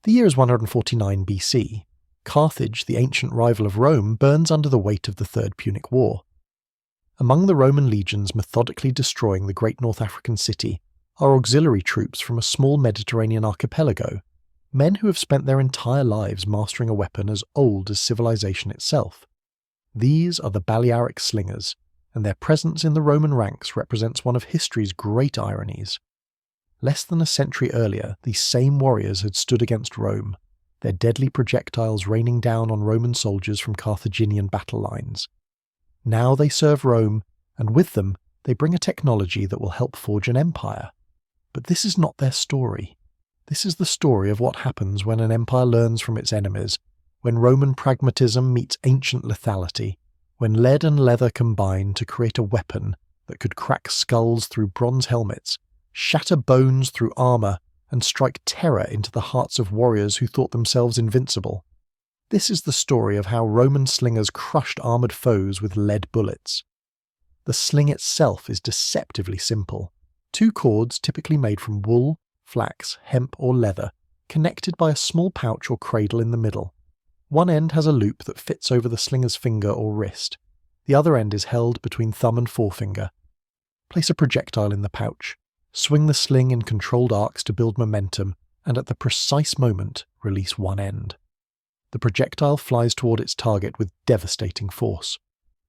The year is 149 BC. Carthage, the ancient rival of Rome, burns under the weight of the Third Punic War. Among the Roman legions methodically destroying the great North African city are auxiliary troops from a small Mediterranean archipelago, men who have spent their entire lives mastering a weapon as old as civilization itself. These are the Balearic Slingers, and their presence in the Roman ranks represents one of history's great ironies. Less than a century earlier, these same warriors had stood against Rome, their deadly projectiles raining down on Roman soldiers from Carthaginian battle lines. Now they serve Rome, and with them they bring a technology that will help forge an empire. But this is not their story. This is the story of what happens when an empire learns from its enemies, when Roman pragmatism meets ancient lethality, when lead and leather combine to create a weapon that could crack skulls through bronze helmets, shatter bones through armour, and strike terror into the hearts of warriors who thought themselves invincible. This is the story of how Roman slingers crushed armoured foes with lead bullets. The sling itself is deceptively simple. 2 cords typically made from wool, flax, hemp or leather, connected by a small pouch or cradle in the middle. One end has a loop that fits over the slinger's finger or wrist. The other end is held between thumb and forefinger. Place a projectile in the pouch. Swing the sling in controlled arcs to build momentum, and at the precise moment, release one end. The projectile flies toward its target with devastating force.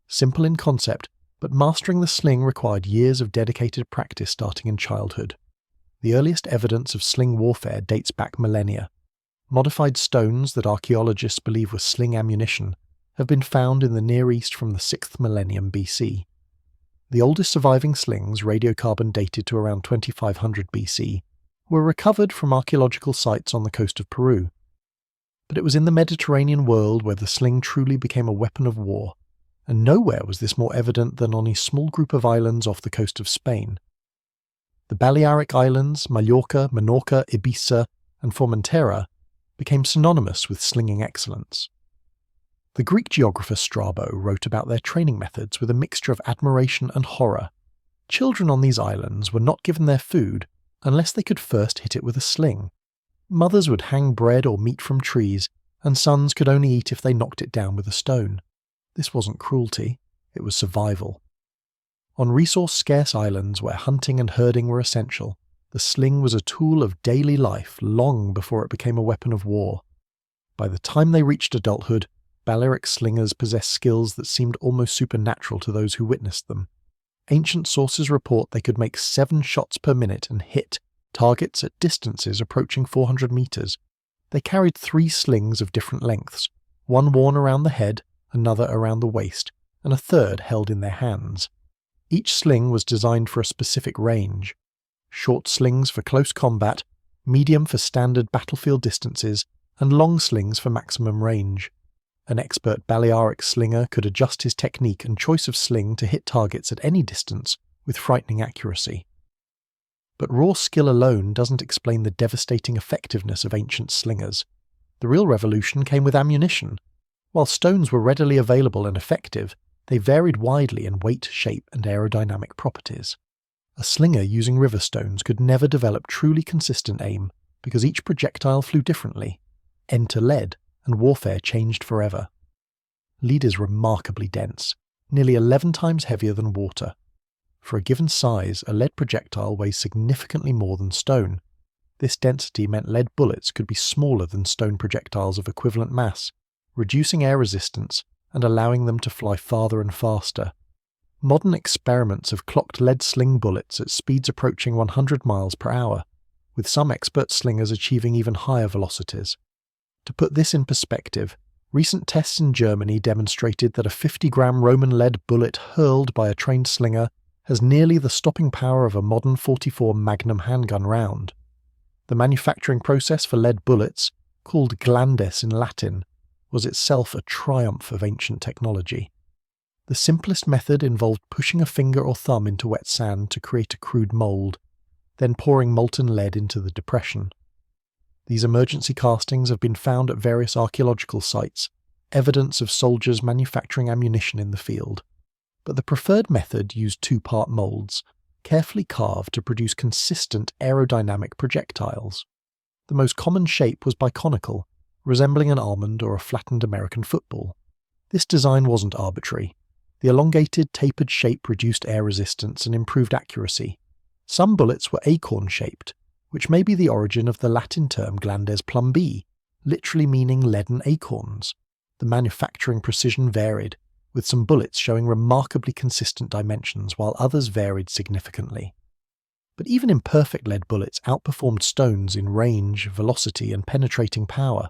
Simple in concept, but mastering the sling required years of dedicated practice starting in childhood. The earliest evidence of sling warfare dates back millennia. Modified stones that archaeologists believe were sling ammunition have been found in the Near East from the 6th millennium BC. The oldest surviving slings, radiocarbon dated to around 2500 BC, were recovered from archaeological sites on the coast of Peru. But it was in the Mediterranean world where the sling truly became a weapon of war, and nowhere was this more evident than on a small group of islands off the coast of Spain. The Balearic Islands, Mallorca, Menorca, Ibiza, and Formentera became synonymous with slinging excellence. The Greek geographer Strabo wrote about their training methods with a mixture of admiration and horror. Children on these islands were not given their food unless they could first hit it with a sling. Mothers would hang bread or meat from trees, and sons could only eat if they knocked it down with a stone. This wasn't cruelty, it was survival. On resource-scarce islands where hunting and herding were essential, the sling was a tool of daily life long before it became a weapon of war. By the time they reached adulthood, Balearic slingers possessed skills that seemed almost supernatural to those who witnessed them. Ancient sources report they could make 7 shots per minute and hit targets at distances approaching 400 meters. They carried 3 slings of different lengths, one worn around the head, another around the waist, and a third held in their hands. Each sling was designed for a specific range. Short slings for close combat, medium for standard battlefield distances, and long slings for maximum range. An expert Balearic slinger could adjust his technique and choice of sling to hit targets at any distance with frightening accuracy. But raw skill alone doesn't explain the devastating effectiveness of ancient slingers. The real revolution came with ammunition. While stones were readily available and effective, they varied widely in weight, shape, and aerodynamic properties. A slinger using river stones could never develop truly consistent aim because each projectile flew differently. Enter lead, and warfare changed forever. Lead is remarkably dense, nearly 11 times heavier than water. For a given size, a lead projectile weighs significantly more than stone. This density meant lead bullets could be smaller than stone projectiles of equivalent mass, reducing air resistance and allowing them to fly farther and faster. Modern experiments have clocked lead sling bullets at speeds approaching 100 miles per hour, with some expert slingers achieving even higher velocities. To put this in perspective, recent tests in Germany demonstrated that a 50-gram Roman lead bullet hurled by a trained slinger has nearly the stopping power of a modern .44 Magnum handgun round. The manufacturing process for lead bullets, called glandes in Latin, was itself a triumph of ancient technology. The simplest method involved pushing a finger or thumb into wet sand to create a crude mould, then pouring molten lead into the depression. These emergency castings have been found at various archaeological sites, evidence of soldiers manufacturing ammunition in the field. But the preferred method used 2-part moulds, carefully carved to produce consistent aerodynamic projectiles. The most common shape was biconical, resembling an almond or a flattened American football. This design wasn't arbitrary. The elongated, tapered shape reduced air resistance and improved accuracy. Some bullets were acorn-shaped, which may be the origin of the Latin term glandes plumbae, literally meaning leaden acorns. The manufacturing precision varied, with some bullets showing remarkably consistent dimensions while others varied significantly. But even imperfect lead bullets outperformed stones in range, velocity, and penetrating power.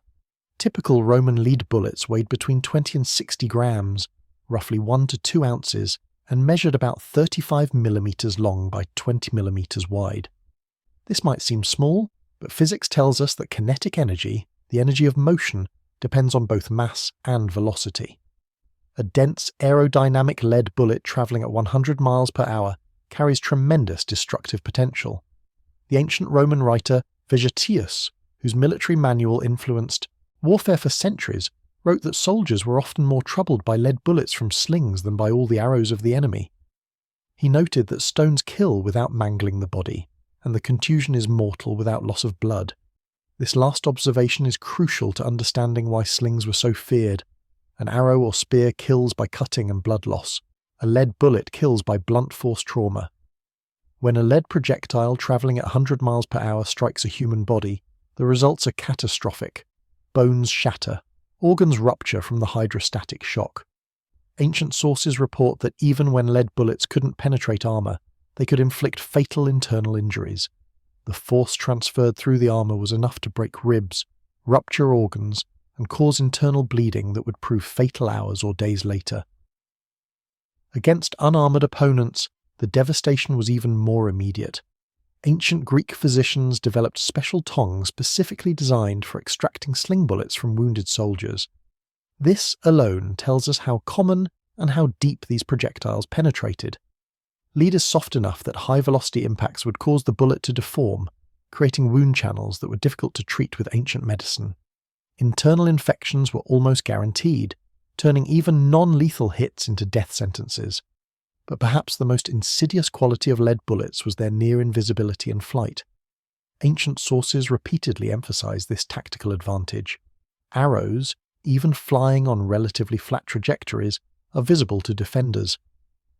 Typical Roman lead bullets weighed between 20 and 60 grams, roughly 1 to 2 ounces, and measured about 35 millimeters long by 20 millimeters wide. This might seem small, but physics tells us that kinetic energy, the energy of motion, depends on both mass and velocity. A dense aerodynamic lead bullet travelling at 100 miles per hour carries tremendous destructive potential. The ancient Roman writer Vegetius, whose military manual influenced warfare for centuries, wrote that soldiers were often more troubled by lead bullets from slings than by all the arrows of the enemy. He noted that stones kill without mangling the body, and the contusion is mortal without loss of blood. This last observation is crucial to understanding why slings were so feared. An arrow or spear kills by cutting and blood loss. A lead bullet kills by blunt force trauma. When a lead projectile travelling at 100 miles per hour strikes a human body, the results are catastrophic. Bones shatter. Organs rupture from the hydrostatic shock. Ancient sources report that even when lead bullets couldn't penetrate armour, they could inflict fatal internal injuries. The force transferred through the armour was enough to break ribs, rupture organs, and cause internal bleeding that would prove fatal hours or days later. Against unarmoured opponents, the devastation was even more immediate. Ancient Greek physicians developed special tongs specifically designed for extracting sling bullets from wounded soldiers. This alone tells us how common and how deep these projectiles penetrated. Lead is soft enough that high-velocity impacts would cause the bullet to deform, creating wound channels that were difficult to treat with ancient medicine. Internal infections were almost guaranteed, turning even non-lethal hits into death sentences. But perhaps the most insidious quality of lead bullets was their near invisibility in flight. Ancient sources repeatedly emphasize this tactical advantage. Arrows, even flying on relatively flat trajectories, are visible to defenders.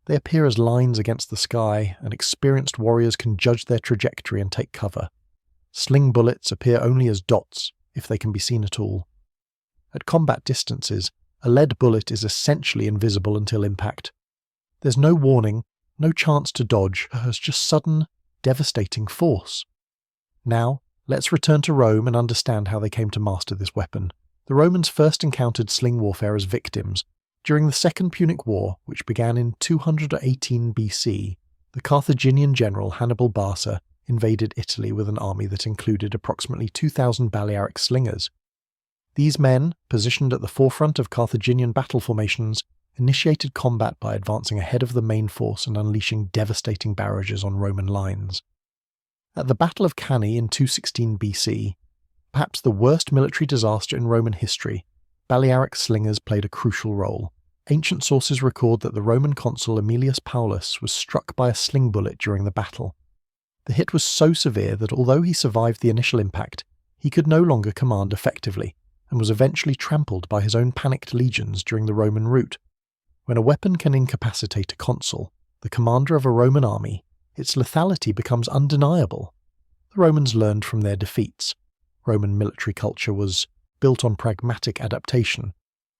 They appear as lines against the sky, and experienced warriors can judge their trajectory and take cover. Sling bullets appear only as dots, if they can be seen at all. At combat distances, a lead bullet is essentially invisible until impact. There's no warning, no chance to dodge, there's just sudden, devastating force. Now, let's return to Rome and understand how they came to master this weapon. The Romans first encountered sling warfare as victims. During the Second Punic War, which began in 218 BC, the Carthaginian general Hannibal Barca invaded Italy with an army that included approximately 2,000 Balearic slingers. These men, positioned at the forefront of Carthaginian battle formations, initiated combat by advancing ahead of the main force and unleashing devastating barrages on Roman lines. At the Battle of Cannae in 216 BC, perhaps the worst military disaster in Roman history, Balearic slingers played a crucial role. Ancient sources record that the Roman consul Aemilius Paulus was struck by a sling bullet during the battle. The hit was so severe that although he survived the initial impact, he could no longer command effectively, and was eventually trampled by his own panicked legions during the Roman rout. When a weapon can incapacitate a consul, the commander of a Roman army, its lethality becomes undeniable. The Romans learned from their defeats. Roman military culture was built on pragmatic adaptation.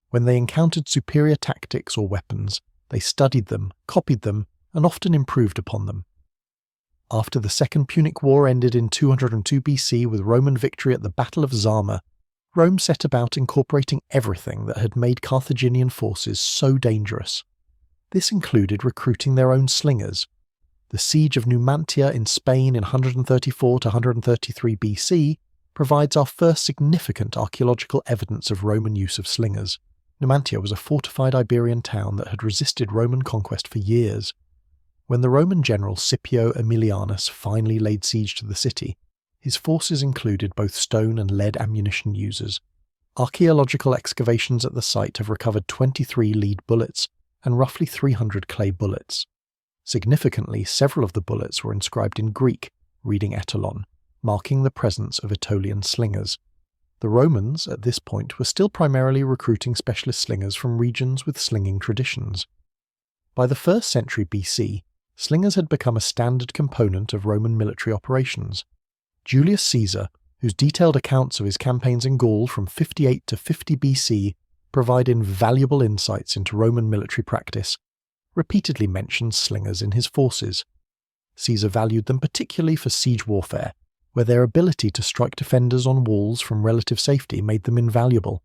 When they encountered superior tactics or weapons, they studied them, copied them, and often improved upon them. After the Second Punic War ended in 202 BC with Roman victory at the Battle of Zama, Rome set about incorporating everything that had made Carthaginian forces so dangerous. This included recruiting their own slingers. The siege of Numantia in Spain in 134 to 133 BC provides our first significant archaeological evidence of Roman use of slingers. Numantia was a fortified Iberian town that had resisted Roman conquest for years. When the Roman general Scipio Aemilianus finally laid siege to the city, his forces included both stone and lead ammunition users. Archaeological excavations at the site have recovered 23 lead bullets and roughly 300 clay bullets. Significantly, several of the bullets were inscribed in Greek, reading Etalon. marking the presence of Aetolian slingers. The Romans, at this point, were still primarily recruiting specialist slingers from regions with slinging traditions. By the 1st century BC, slingers had become a standard component of Roman military operations. Julius Caesar, whose detailed accounts of his campaigns in Gaul from 58 to 50 BC provide invaluable insights into Roman military practice, repeatedly mentions slingers in his forces. Caesar valued them particularly for siege warfare, where their ability to strike defenders on walls from relative safety made them invaluable.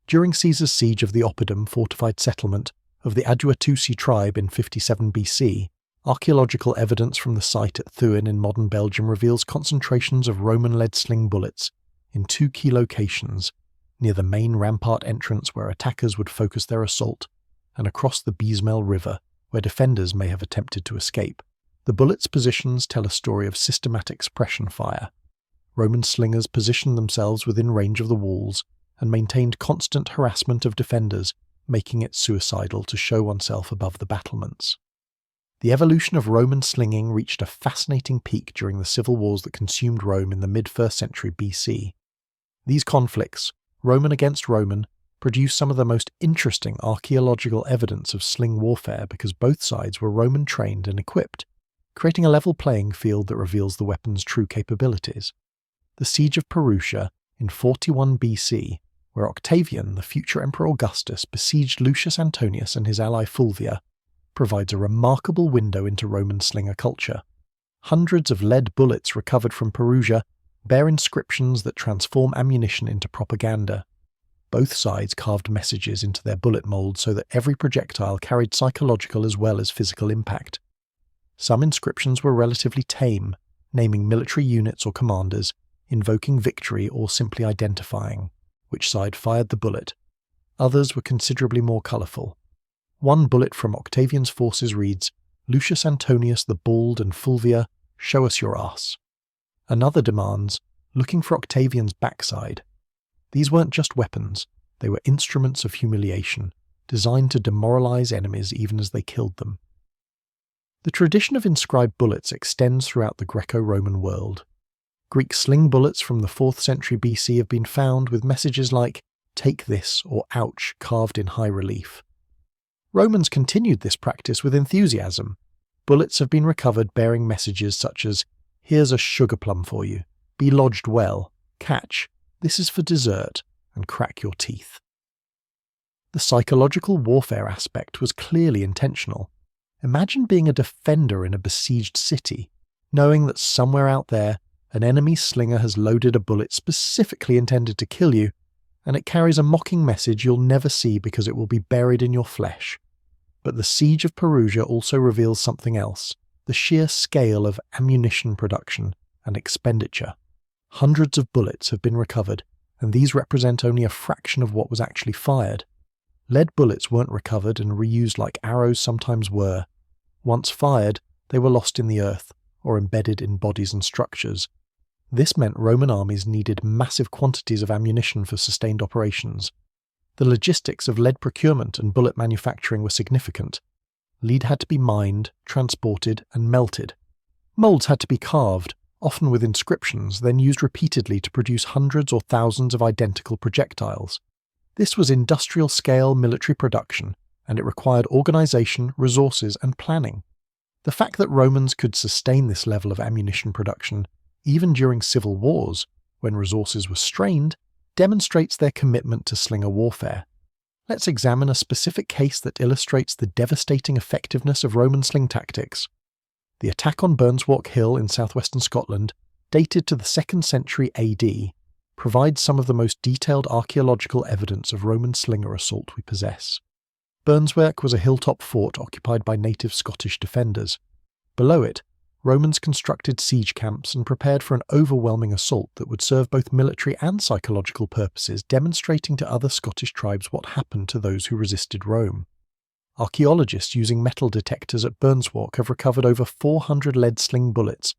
During Caesar's siege of the Oppidum fortified settlement of the Aduatuci tribe in 57 BC, archaeological evidence from the site at Thuin in modern Belgium reveals concentrations of Roman lead sling bullets in 2 key locations, near the main rampart entrance where attackers would focus their assault, and across the Biesmel River, where defenders may have attempted to escape. The bullets' positions tell a story of systematic suppression fire. Roman slingers positioned themselves within range of the walls and maintained constant harassment of defenders, making it suicidal to show oneself above the battlements. The evolution of Roman slinging reached a fascinating peak during the civil wars that consumed Rome in the mid-1st century BC. These conflicts, Roman against Roman, produced some of the most interesting archaeological evidence of sling warfare because both sides were Roman trained and equipped, creating a level playing field that reveals the weapon's true capabilities. The siege of Perugia in 41 BC, where Octavian, the future Emperor Augustus, besieged Lucius Antonius and his ally Fulvia, provides a remarkable window into Roman slinger culture. Hundreds of lead bullets recovered from Perugia bear inscriptions that transform ammunition into propaganda. Both sides carved messages into their bullet molds so that every projectile carried psychological as well as physical impact. Some inscriptions were relatively tame, naming military units or commanders, invoking victory or simply identifying which side fired the bullet. Others were considerably more colourful. One bullet from Octavian's forces reads, "Lucius Antonius the Bald and Fulvia, show us your ass." Another demands, "Looking for Octavian's backside." These weren't just weapons, they were instruments of humiliation, designed to demoralize enemies even as they killed them. The tradition of inscribed bullets extends throughout the Greco-Roman world. Greek sling bullets from the 4th century BC have been found with messages like, "Take this" or "Ouch" carved in high relief. Romans continued this practice with enthusiasm. Bullets have been recovered bearing messages such as, "Here's a sugar plum for you, be lodged well, catch, this is for dessert, and crack your teeth." The psychological warfare aspect was clearly intentional. Imagine being a defender in a besieged city, knowing that somewhere out there, an enemy slinger has loaded a bullet specifically intended to kill you, and it carries a mocking message you'll never see because it will be buried in your flesh. But the siege of Perugia also reveals something else, the sheer scale of ammunition production and expenditure. Hundreds of bullets have been recovered, and these represent only a fraction of what was actually fired. Lead bullets weren't recovered and reused like arrows sometimes were. Once fired, they were lost in the earth, or embedded in bodies and structures. This meant Roman armies needed massive quantities of ammunition for sustained operations. The logistics of lead procurement and bullet manufacturing were significant. Lead had to be mined, transported, and melted. Molds had to be carved, often with inscriptions, then used repeatedly to produce hundreds or thousands of identical projectiles. This was industrial-scale military production, and it required organization, resources, and planning. The fact that Romans could sustain this level of ammunition production, even during civil wars, when resources were strained, demonstrates their commitment to slinger warfare. Let's examine a specific case that illustrates the devastating effectiveness of Roman sling tactics. The attack on Burnswalk Hill in southwestern Scotland, dated to the 2nd century AD, provides some of the most detailed archaeological evidence of Roman slinger assault we possess. Burnswalk was a hilltop fort occupied by native Scottish defenders. Below it, Romans constructed siege camps and prepared for an overwhelming assault that would serve both military and psychological purposes, demonstrating to other Scottish tribes what happened to those who resisted Rome. Archaeologists using metal detectors at Burnswalk have recovered over 400 lead sling bullets,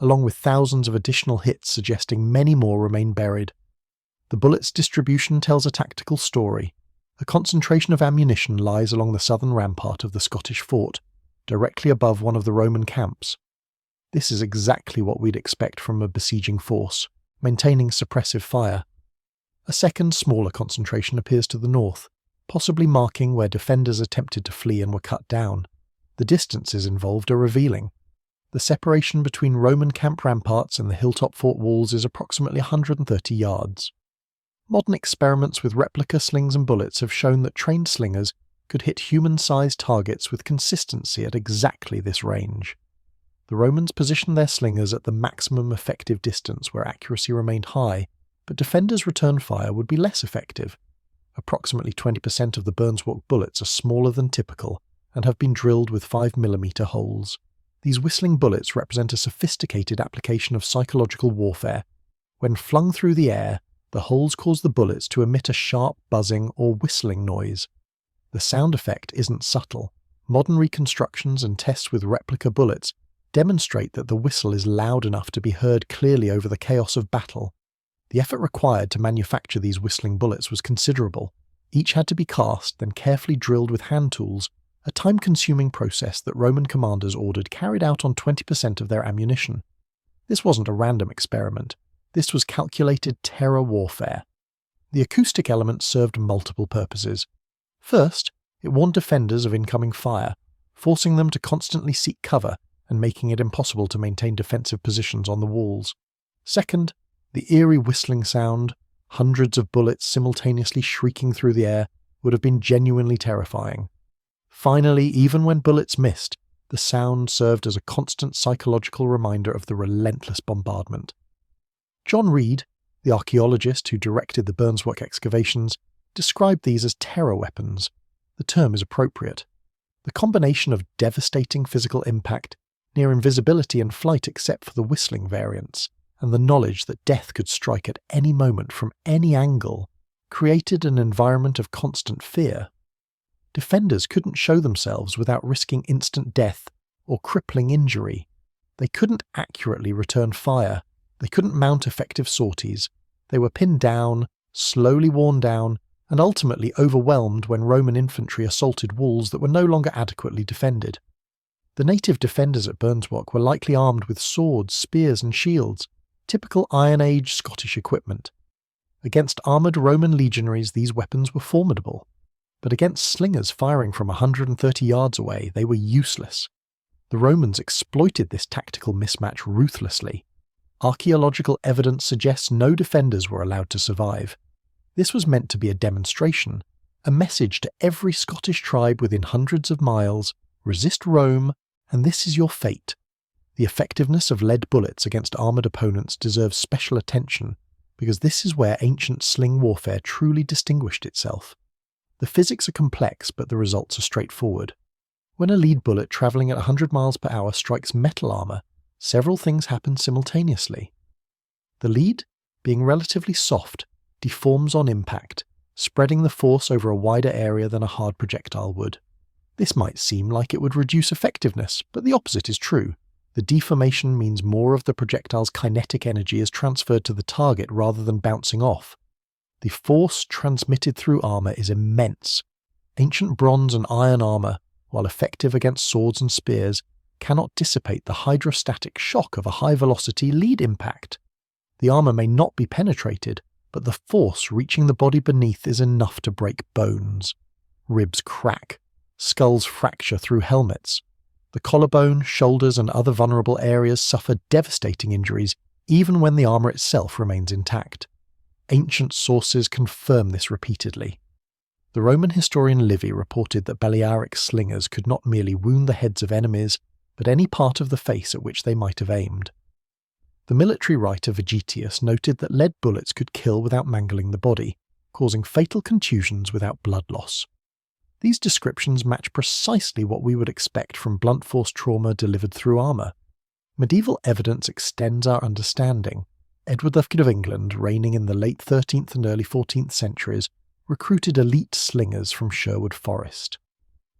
along with thousands of additional hits suggesting many more remain buried. The bullets' distribution tells a tactical story. A concentration of ammunition lies along the southern rampart of the Scottish fort, directly above one of the Roman camps. This is exactly what we'd expect from a besieging force, maintaining suppressive fire. A second, smaller concentration appears to the north, possibly marking where defenders attempted to flee and were cut down. The distances involved are revealing. The separation between Roman camp ramparts and the hilltop fort walls is approximately 130 yards. Modern experiments with replica slings and bullets have shown that trained slingers could hit human-sized targets with consistency at exactly this range. The Romans positioned their slingers at the maximum effective distance where accuracy remained high, but defenders' return fire would be less effective. Approximately 20% of the Burnswalk bullets are smaller than typical and have been drilled with 5mm holes. These whistling bullets represent a sophisticated application of psychological warfare. When flung through the air, the holes cause the bullets to emit a sharp buzzing or whistling noise. The sound effect isn't subtle. Modern reconstructions and tests with replica bullets demonstrate that the whistle is loud enough to be heard clearly over the chaos of battle. The effort required to manufacture these whistling bullets was considerable. Each had to be cast, then carefully drilled with hand tools, a time-consuming process that Roman commanders ordered carried out on 20% of their ammunition. This wasn't a random experiment. This was calculated terror warfare. The acoustic element served multiple purposes. First, it warned defenders of incoming fire, forcing them to constantly seek cover and making it impossible to maintain defensive positions on the walls. Second, the eerie whistling sound, hundreds of bullets simultaneously shrieking through the air, would have been genuinely terrifying. Finally, even when bullets missed, the sound served as a constant psychological reminder of the relentless bombardment. John Reed, the archaeologist who directed the Burnswalk excavations, described these as terror weapons. The term is appropriate. The combination of devastating physical impact, near invisibility and flight except for the whistling variants, and the knowledge that death could strike at any moment from any angle, created an environment of constant fear. Defenders couldn't show themselves without risking instant death or crippling injury. They couldn't accurately return fire. They couldn't mount effective sorties. They were pinned down, slowly worn down, and ultimately overwhelmed when Roman infantry assaulted walls that were no longer adequately defended. The native defenders at Burnswalk were likely armed with swords, spears and shields, typical Iron Age Scottish equipment. Against armoured Roman legionaries these weapons were formidable, but against slingers firing from 130 yards away they were useless. The Romans exploited this tactical mismatch ruthlessly. Archaeological evidence suggests no defenders were allowed to survive. This was meant to be a demonstration, a message to every Scottish tribe within hundreds of miles: resist Rome, and this is your fate. The effectiveness of lead bullets against armoured opponents deserves special attention, because this is where ancient sling warfare truly distinguished itself. The physics are complex, but the results are straightforward. When a lead bullet travelling at 100 miles per hour strikes metal armour, several things happen simultaneously. The lead, being relatively soft, deforms on impact, spreading the force over a wider area than a hard projectile would. This might seem like it would reduce effectiveness, but the opposite is true. The deformation means more of the projectile's kinetic energy is transferred to the target rather than bouncing off. The force transmitted through armour is immense. Ancient bronze and iron armour, while effective against swords and spears, cannot dissipate the hydrostatic shock of a high-velocity lead impact. The armour may not be penetrated, but the force reaching the body beneath is enough to break bones. Ribs crack, skulls fracture through helmets. The collarbone, shoulders and other vulnerable areas suffer devastating injuries even when the armour itself remains intact. Ancient sources confirm this repeatedly. The Roman historian Livy reported that Balearic slingers could not merely wound the heads of enemies, but any part of the face at which they might have aimed. The military writer Vegetius noted that lead bullets could kill without mangling the body, causing fatal contusions without blood loss. These descriptions match precisely what we would expect from blunt force trauma delivered through armour. Medieval evidence extends our understanding. Edward the King of England, reigning in the late 13th and early 14th centuries, recruited elite slingers from Sherwood Forest.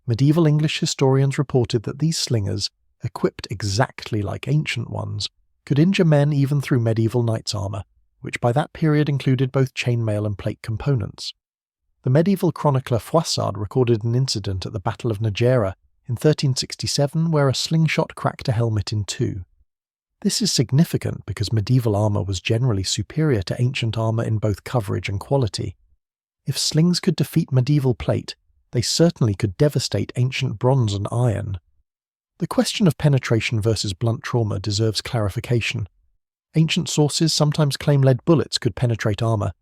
Medieval English historians reported that these slingers, equipped exactly like ancient ones, could injure men even through medieval knight's armour, which by that period included both chainmail and plate components. The medieval chronicler Froissart recorded an incident at the Battle of Najera in 1367 where a slingshot cracked a helmet in two. This is significant because medieval armour was generally superior to ancient armour in both coverage and quality. If slings could defeat medieval plate, they certainly could devastate ancient bronze and iron. The question of penetration versus blunt trauma deserves clarification. Ancient sources sometimes claim lead bullets could penetrate armour,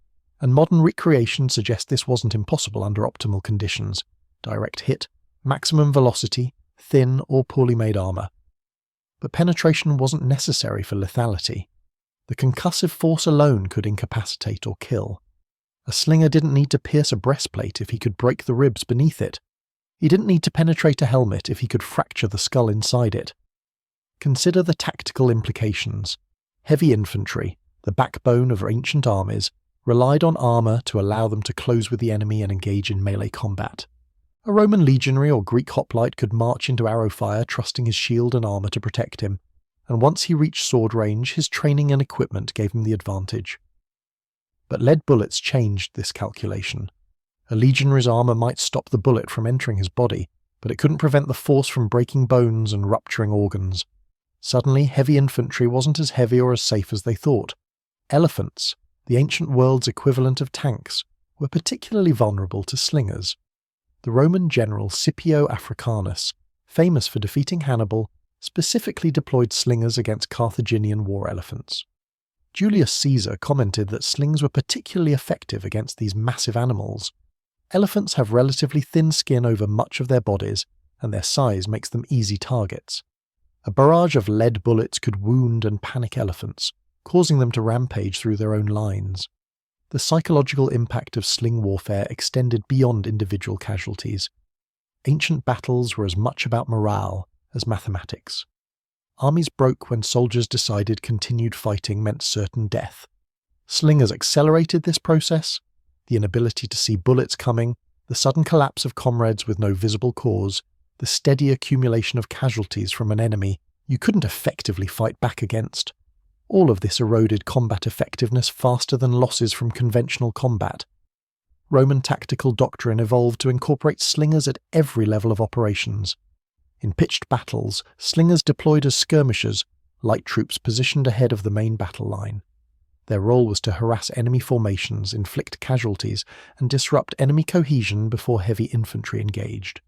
and modern recreation suggests this wasn't impossible under optimal conditions: direct hit, maximum velocity, thin or poorly made armour. But penetration wasn't necessary for lethality. The concussive force alone could incapacitate or kill. A slinger didn't need to pierce a breastplate if he could break the ribs beneath it. He didn't need to penetrate a helmet if he could fracture the skull inside it. Consider the tactical implications. Heavy infantry, the backbone of ancient armies, relied on armour to allow them to close with the enemy and engage in melee combat. A Roman legionary or Greek hoplite could march into arrow fire trusting his shield and armour to protect him, and once he reached sword range, his training and equipment gave him the advantage. But lead bullets changed this calculation. A legionary's armour might stop the bullet from entering his body, but it couldn't prevent the force from breaking bones and rupturing organs. Suddenly, heavy infantry wasn't as heavy or as safe as they thought. Elephants, the ancient world's equivalent of tanks, were particularly vulnerable to slingers. The Roman general Scipio Africanus, famous for defeating Hannibal, specifically deployed slingers against Carthaginian war elephants. Julius Caesar commented that slings were particularly effective against these massive animals. Elephants have relatively thin skin over much of their bodies, and their size makes them easy targets. A barrage of lead bullets could wound and panic elephants, causing them to rampage through their own lines. The psychological impact of sling warfare extended beyond individual casualties. Ancient battles were as much about morale as mathematics. Armies broke when soldiers decided continued fighting meant certain death. Slingers accelerated this process. The inability to see bullets coming, the sudden collapse of comrades with no visible cause, the steady accumulation of casualties from an enemy you couldn't effectively fight back against. All of this eroded combat effectiveness faster than losses from conventional combat. Roman tactical doctrine evolved to incorporate slingers at every level of operations. In pitched battles, slingers deployed as skirmishers, light troops positioned ahead of the main battle line. Their role was to harass enemy formations, inflict casualties, and disrupt enemy cohesion before heavy infantry engaged.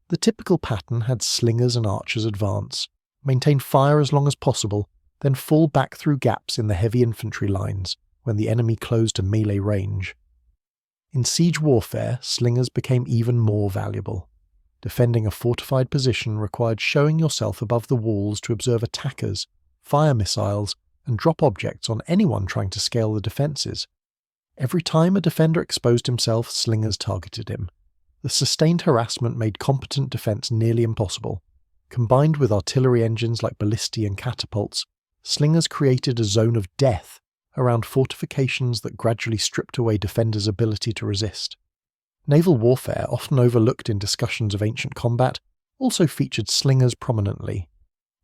The typical pattern had slingers and archers advance, maintain fire as long as possible, then fall back through gaps in the heavy infantry lines when the enemy closed to melee range. In siege warfare, slingers became even more valuable. Defending a fortified position required showing yourself above the walls to observe attackers, fire missiles, and drop objects on anyone trying to scale the defences. Every time a defender exposed himself, slingers targeted him. The sustained harassment made competent defence nearly impossible. Combined with artillery engines like ballistae and catapults, slingers created a zone of death around fortifications that gradually stripped away defenders' ability to resist. Naval warfare, often overlooked in discussions of ancient combat, also featured slingers prominently.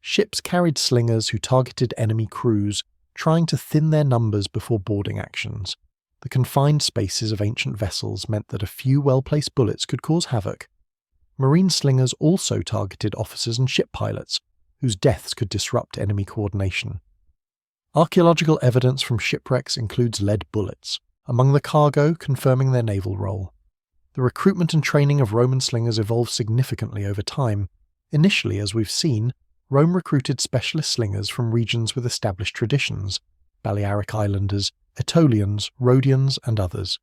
Ships carried slingers who targeted enemy crews, trying to thin their numbers before boarding actions. The confined spaces of ancient vessels meant that a few well-placed bullets could cause havoc. Marine slingers also targeted officers and ship pilots, whose deaths could disrupt enemy coordination. Archaeological evidence from shipwrecks includes lead bullets, among the cargo confirming their naval role. The recruitment and training of Roman slingers evolved significantly over time. Initially, as we've seen, Rome recruited specialist slingers from regions with established traditions: Balearic islanders, Aetolians, Rhodians, and others.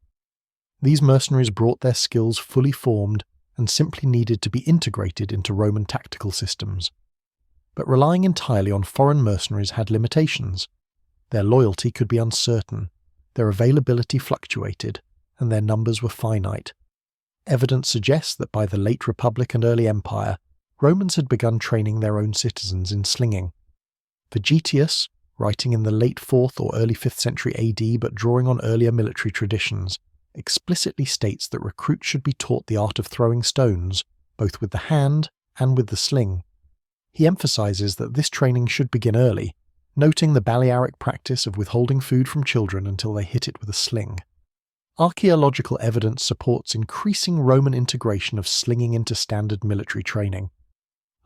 These mercenaries brought their skills fully formed and simply needed to be integrated into Roman tactical systems. But relying entirely on foreign mercenaries had limitations. Their loyalty could be uncertain, their availability fluctuated, and their numbers were finite. Evidence suggests that by the late Republic and early Empire, Romans had begun training their own citizens in slinging. Vegetius, writing in the late 4th or early 5th century AD but drawing on earlier military traditions, explicitly states that recruits should be taught the art of throwing stones, both with the hand and with the sling. He emphasizes that this training should begin early, noting the Balearic practice of withholding food from children until they hit it with a sling. Archaeological evidence supports increasing Roman integration of slinging into standard military training.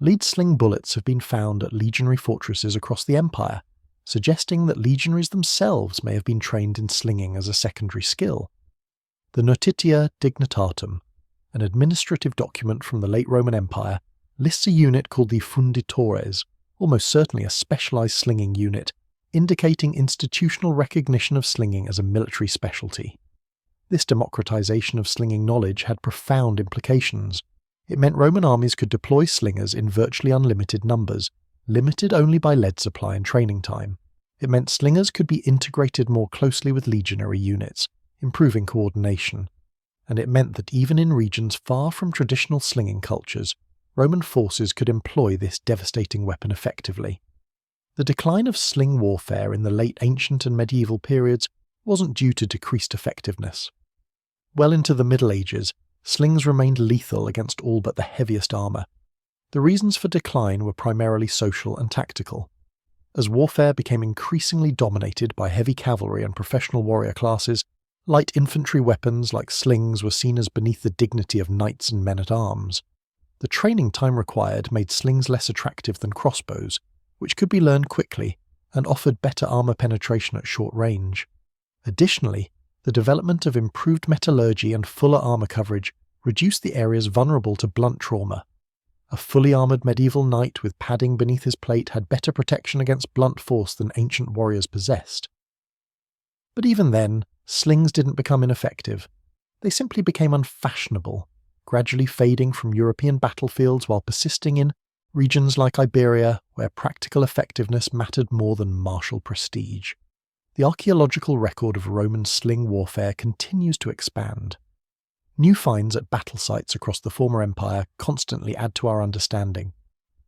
lead sling bullets have been found at legionary fortresses across the empire, suggesting that legionaries themselves may have been trained in slinging as a secondary skill. The Notitia Dignitatum, an administrative document from the late Roman Empire, lists a unit called the funditores, almost certainly a specialized slinging unit, indicating institutional recognition of slinging as a military specialty. This democratization of slinging knowledge had profound implications. It meant Roman armies could deploy slingers in virtually unlimited numbers, limited only by lead supply and training time. It meant slingers could be integrated more closely with legionary units, improving coordination. And it meant that even in regions far from traditional slinging cultures, Roman forces could employ this devastating weapon effectively. The decline of sling warfare in the late ancient and medieval periods wasn't due to decreased effectiveness. Well into the Middle Ages, slings remained lethal against all but the heaviest armour. The reasons for decline were primarily social and tactical. As warfare became increasingly dominated by heavy cavalry and professional warrior classes, light infantry weapons like slings were seen as beneath the dignity of knights and men-at-arms. The training time required made slings less attractive than crossbows, which could be learned quickly and offered better armour penetration at short range. Additionally, the development of improved metallurgy and fuller armour coverage reduced the areas vulnerable to blunt trauma. A fully armoured medieval knight with padding beneath his plate had better protection against blunt force than ancient warriors possessed. But even then, slings didn't become ineffective. They simply became unfashionable, gradually fading from European battlefields while persisting in regions like Iberia, where practical effectiveness mattered more than martial prestige. The archaeological record of Roman sling warfare continues to expand. New finds at battle sites across the former empire constantly add to our understanding.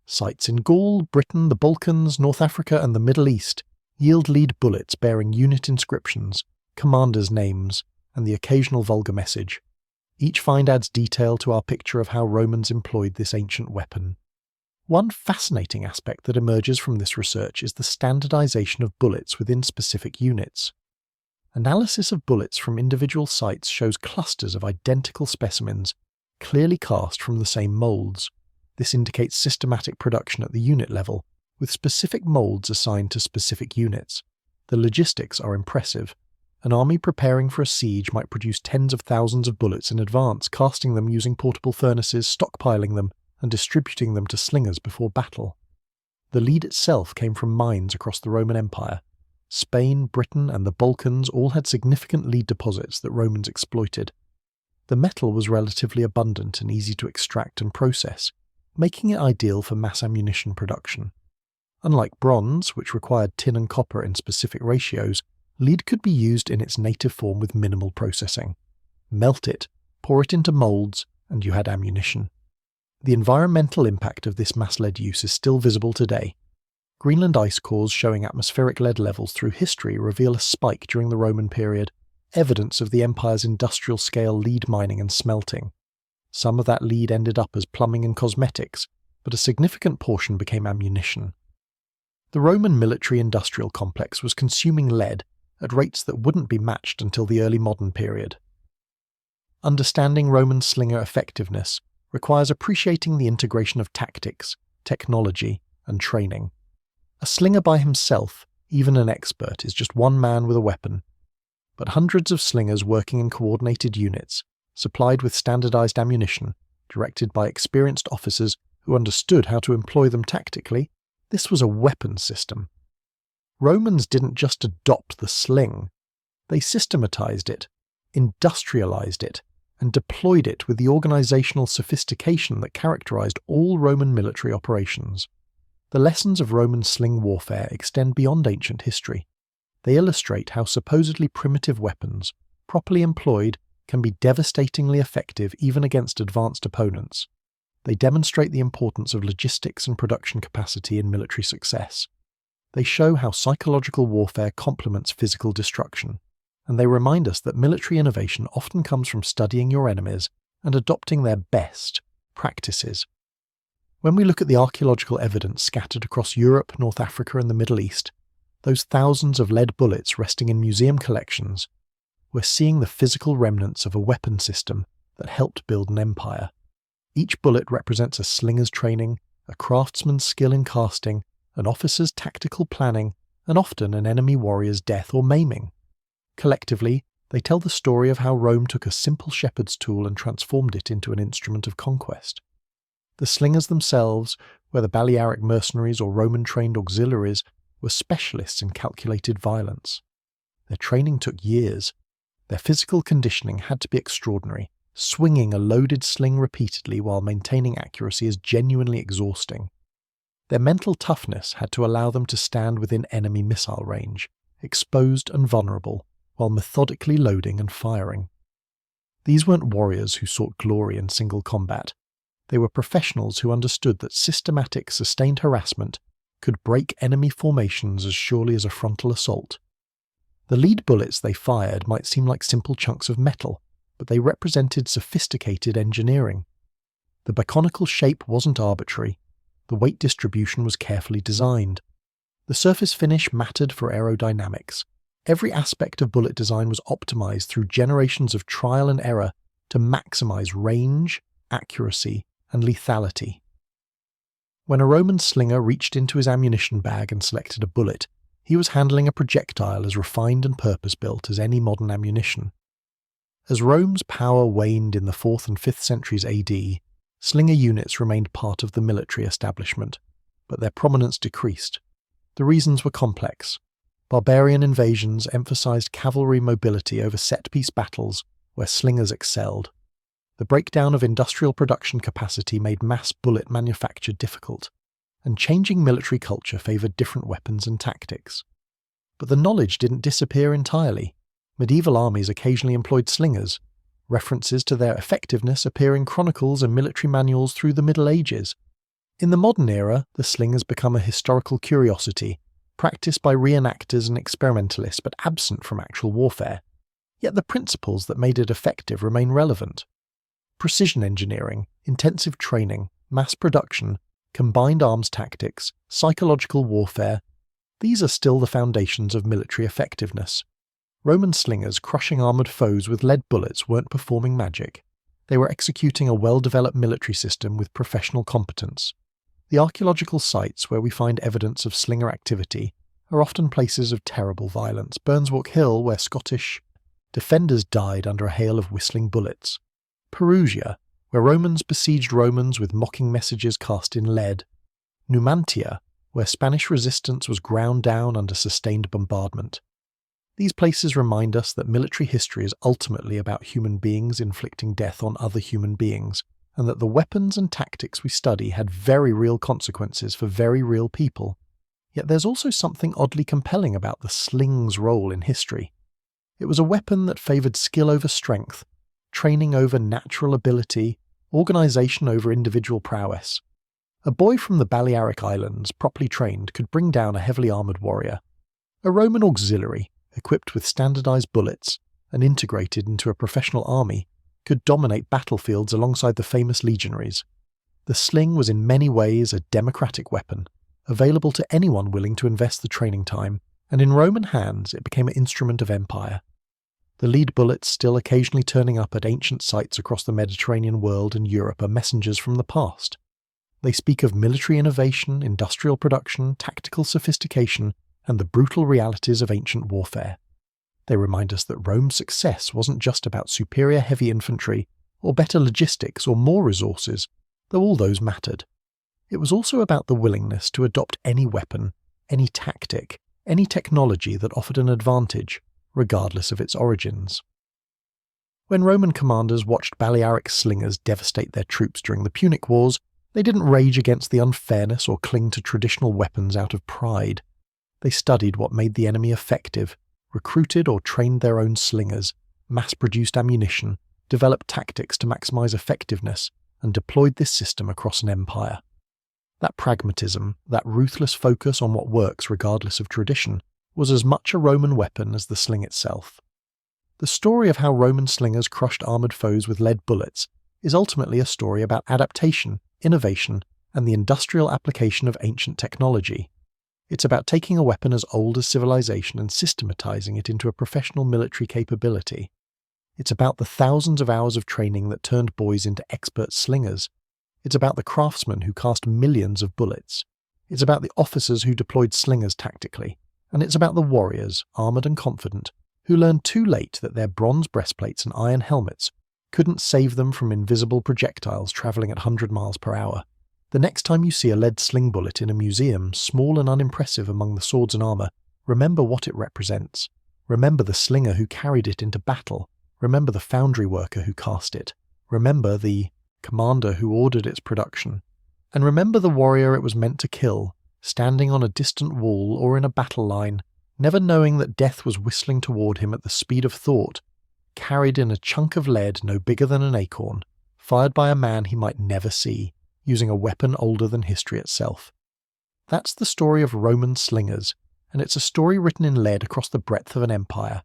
Sites in Gaul, Britain, the Balkans, North Africa, and the Middle East yield lead bullets bearing unit inscriptions, commanders' names, and the occasional vulgar message. Each find adds detail to our picture of how Romans employed this ancient weapon. One fascinating aspect that emerges from this research is the standardization of bullets within specific units. Analysis of bullets from individual sites shows clusters of identical specimens, clearly cast from the same molds. This indicates systematic production at the unit level, with specific molds assigned to specific units. The logistics are impressive. An army preparing for a siege might produce tens of thousands of bullets in advance, casting them using portable furnaces, stockpiling them, and distributing them to slingers before battle. The lead itself came from mines across the Roman Empire. Spain, Britain, and the Balkans all had significant lead deposits that Romans exploited. The metal was relatively abundant and easy to extract and process, making it ideal for mass ammunition production. Unlike bronze, which required tin and copper in specific ratios, lead could be used in its native form with minimal processing. Melt it, pour it into molds, and you had ammunition. The environmental impact of this mass lead use is still visible today. Greenland ice cores showing atmospheric lead levels through history reveal a spike during the Roman period, evidence of the empire's industrial-scale lead mining and smelting. Some of that lead ended up as plumbing and cosmetics, but a significant portion became ammunition. The Roman military-industrial complex was consuming lead at rates that wouldn't be matched until the early modern period. Understanding Roman slinger effectiveness requires appreciating the integration of tactics, technology, and training. A slinger by himself, even an expert, is just one man with a weapon. But hundreds of slingers working in coordinated units, supplied with standardized ammunition, directed by experienced officers who understood how to employ them tactically, this was a weapon system. Romans didn't just adopt the sling, they systematized it, industrialized it, and deployed it with the organizational sophistication that characterized all Roman military operations. The lessons of Roman sling warfare extend beyond ancient history. They illustrate how supposedly primitive weapons, properly employed, can be devastatingly effective even against advanced opponents. They demonstrate the importance of logistics and production capacity in military success. They show how psychological warfare complements physical destruction, and they remind us that military innovation often comes from studying your enemies and adopting their best practices. When we look at the archaeological evidence scattered across Europe, North Africa, and the Middle East, those thousands of lead bullets resting in museum collections, we're seeing the physical remnants of a weapon system that helped build an empire. Each bullet represents a slinger's training, a craftsman's skill in casting, an officer's tactical planning, and often an enemy warrior's death or maiming. Collectively, they tell the story of how Rome took a simple shepherd's tool and transformed it into an instrument of conquest. The slingers themselves, whether Balearic mercenaries or Roman-trained auxiliaries, were specialists in calculated violence. Their training took years. Their physical conditioning had to be extraordinary. Swinging a loaded sling repeatedly while maintaining accuracy is genuinely exhausting. Their mental toughness had to allow them to stand within enemy missile range, exposed and vulnerable, while methodically loading and firing. These weren't warriors who sought glory in single combat. They were professionals who understood that systematic, sustained harassment could break enemy formations as surely as a frontal assault. The lead bullets they fired might seem like simple chunks of metal, but they represented sophisticated engineering. The biconical shape wasn't arbitrary. The weight distribution was carefully designed. The surface finish mattered for aerodynamics. Every aspect of bullet design was optimized through generations of trial and error to maximize range, accuracy, and lethality. When a Roman slinger reached into his ammunition bag and selected a bullet, he was handling a projectile as refined and purpose-built as any modern ammunition. As Rome's power waned in the 4th and 5th centuries AD, slinger units remained part of the military establishment, but their prominence decreased. The reasons were complex. Barbarian invasions emphasized cavalry mobility over set-piece battles where slingers excelled. The breakdown of industrial production capacity made mass bullet manufacture difficult, and changing military culture favored different weapons and tactics. But the knowledge didn't disappear entirely. Medieval armies occasionally employed slingers. References to their effectiveness appear in chronicles and military manuals through the Middle Ages. In the modern era, the sling has become a historical curiosity, practiced by reenactors and experimentalists but absent from actual warfare. Yet the principles that made it effective remain relevant. Precision engineering, intensive training, mass production, combined arms tactics, psychological warfare, these are still the foundations of military effectiveness. Roman slingers crushing armoured foes with lead bullets weren't performing magic. They were executing a well-developed military system with professional competence. The archaeological sites where we find evidence of slinger activity are often places of terrible violence. Burnswalk Hill, where Scottish defenders died under a hail of whistling bullets. Perugia, where Romans besieged Romans with mocking messages cast in lead. Numantia, where Spanish resistance was ground down under sustained bombardment. These places remind us that military history is ultimately about human beings inflicting death on other human beings, and that the weapons and tactics we study had very real consequences for very real people. Yet there's also something oddly compelling about the sling's role in history. It was a weapon that favoured skill over strength, training over natural ability, organisation over individual prowess. A boy from the Balearic Islands, properly trained, could bring down a heavily armoured warrior. A Roman auxiliary, equipped with standardised bullets and integrated into a professional army, could dominate battlefields alongside the famous legionaries. The sling was in many ways a democratic weapon, available to anyone willing to invest the training time, and in Roman hands it became an instrument of empire. The lead bullets still occasionally turning up at ancient sites across the Mediterranean world and Europe are messengers from the past. They speak of military innovation, industrial production, tactical sophistication, and the brutal realities of ancient warfare. They remind us that Rome's success wasn't just about superior heavy infantry, or better logistics, or more resources, though all those mattered. It was also about the willingness to adopt any weapon, any tactic, any technology that offered an advantage, regardless of its origins. When Roman commanders watched Balearic slingers devastate their troops during the Punic Wars, they didn't rage against the unfairness or cling to traditional weapons out of pride. They studied what made the enemy effective, recruited or trained their own slingers, mass-produced ammunition, developed tactics to maximize effectiveness, and deployed this system across an empire. That pragmatism, that ruthless focus on what works regardless of tradition, was as much a Roman weapon as the sling itself. The story of how Roman slingers crushed armoured foes with lead bullets is ultimately a story about adaptation, innovation, and the industrial application of ancient technology. It's about taking a weapon as old as civilization and systematizing it into a professional military capability. It's about the thousands of hours of training that turned boys into expert slingers. It's about the craftsmen who cast millions of bullets. It's about the officers who deployed slingers tactically. And it's about the warriors, armoured and confident, who learned too late that their bronze breastplates and iron helmets couldn't save them from invisible projectiles travelling at 100 miles per hour. The next time you see a lead sling bullet in a museum, small and unimpressive among the swords and armour, remember what it represents. Remember the slinger who carried it into battle. Remember the foundry worker who cast it. Remember the commander who ordered its production. And remember the warrior it was meant to kill, standing on a distant wall or in a battle line, never knowing that death was whistling toward him at the speed of thought, carried in a chunk of lead no bigger than an acorn, fired by a man he might never see, using a weapon older than history itself. That's the story of Roman slingers, and it's a story written in lead across the breadth of an empire.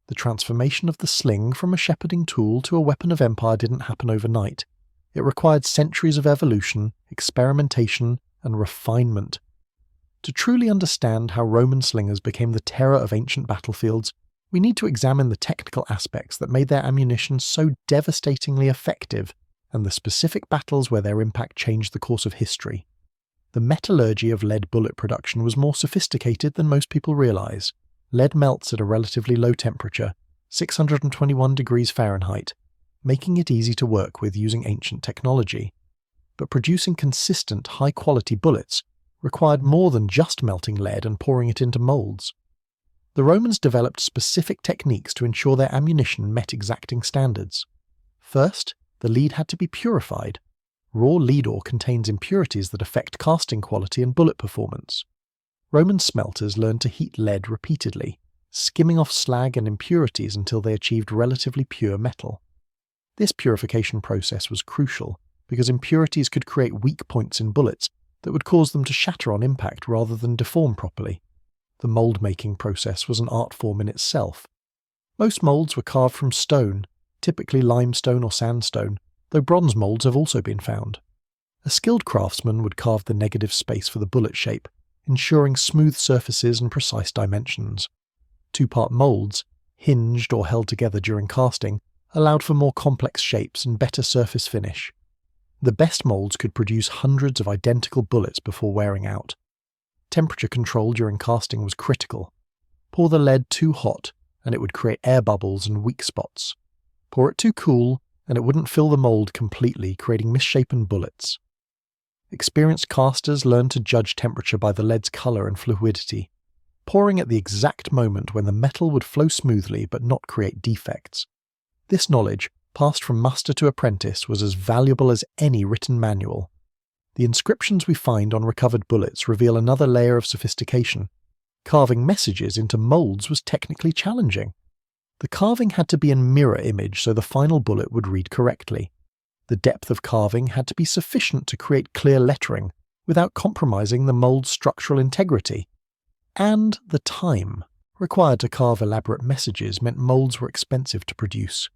The transformation of the sling from a shepherding tool to a weapon of empire didn't happen overnight. It required centuries of evolution, experimentation, and refinement. To truly understand how Roman slingers became the terror of ancient battlefields, we need to examine the technical aspects that made their ammunition so devastatingly effective, and the specific battles where their impact changed the course of history. The metallurgy of lead bullet production was more sophisticated than most people realize. Lead melts at a relatively low temperature, 621 degrees Fahrenheit, making it easy to work with using ancient technology. But producing consistent, high-quality bullets required more than just melting lead and pouring it into molds. The Romans developed specific techniques to ensure their ammunition met exacting standards. First, the lead had to be purified. Raw lead ore contains impurities that affect casting quality and bullet performance. Roman smelters learned to heat lead repeatedly, skimming off slag and impurities until they achieved relatively pure metal. This purification process was crucial because impurities could create weak points in bullets that would cause them to shatter on impact rather than deform properly. The mould-making process was an art form in itself. Most moulds were carved from stone, typically limestone or sandstone, though bronze moulds have also been found. A skilled craftsman would carve the negative space for the bullet shape, ensuring smooth surfaces and precise dimensions. Two-part moulds, hinged or held together during casting, allowed for more complex shapes and better surface finish. The best moulds could produce hundreds of identical bullets before wearing out. Temperature control during casting was critical. Pour the lead too hot, and it would create air bubbles and weak spots. Pour it too cool, and it wouldn't fill the mould completely, creating misshapen bullets. Experienced casters learned to judge temperature by the lead's colour and fluidity, pouring at the exact moment when the metal would flow smoothly but not create defects. This knowledge, passed from master to apprentice, was as valuable as any written manual. The inscriptions we find on recovered bullets reveal another layer of sophistication. Carving messages into moulds was technically challenging. The carving had to be in mirror image so the final bullet would read correctly. The depth of carving had to be sufficient to create clear lettering without compromising the mould's structural integrity. And the time required to carve elaborate messages meant moulds were expensive to produce.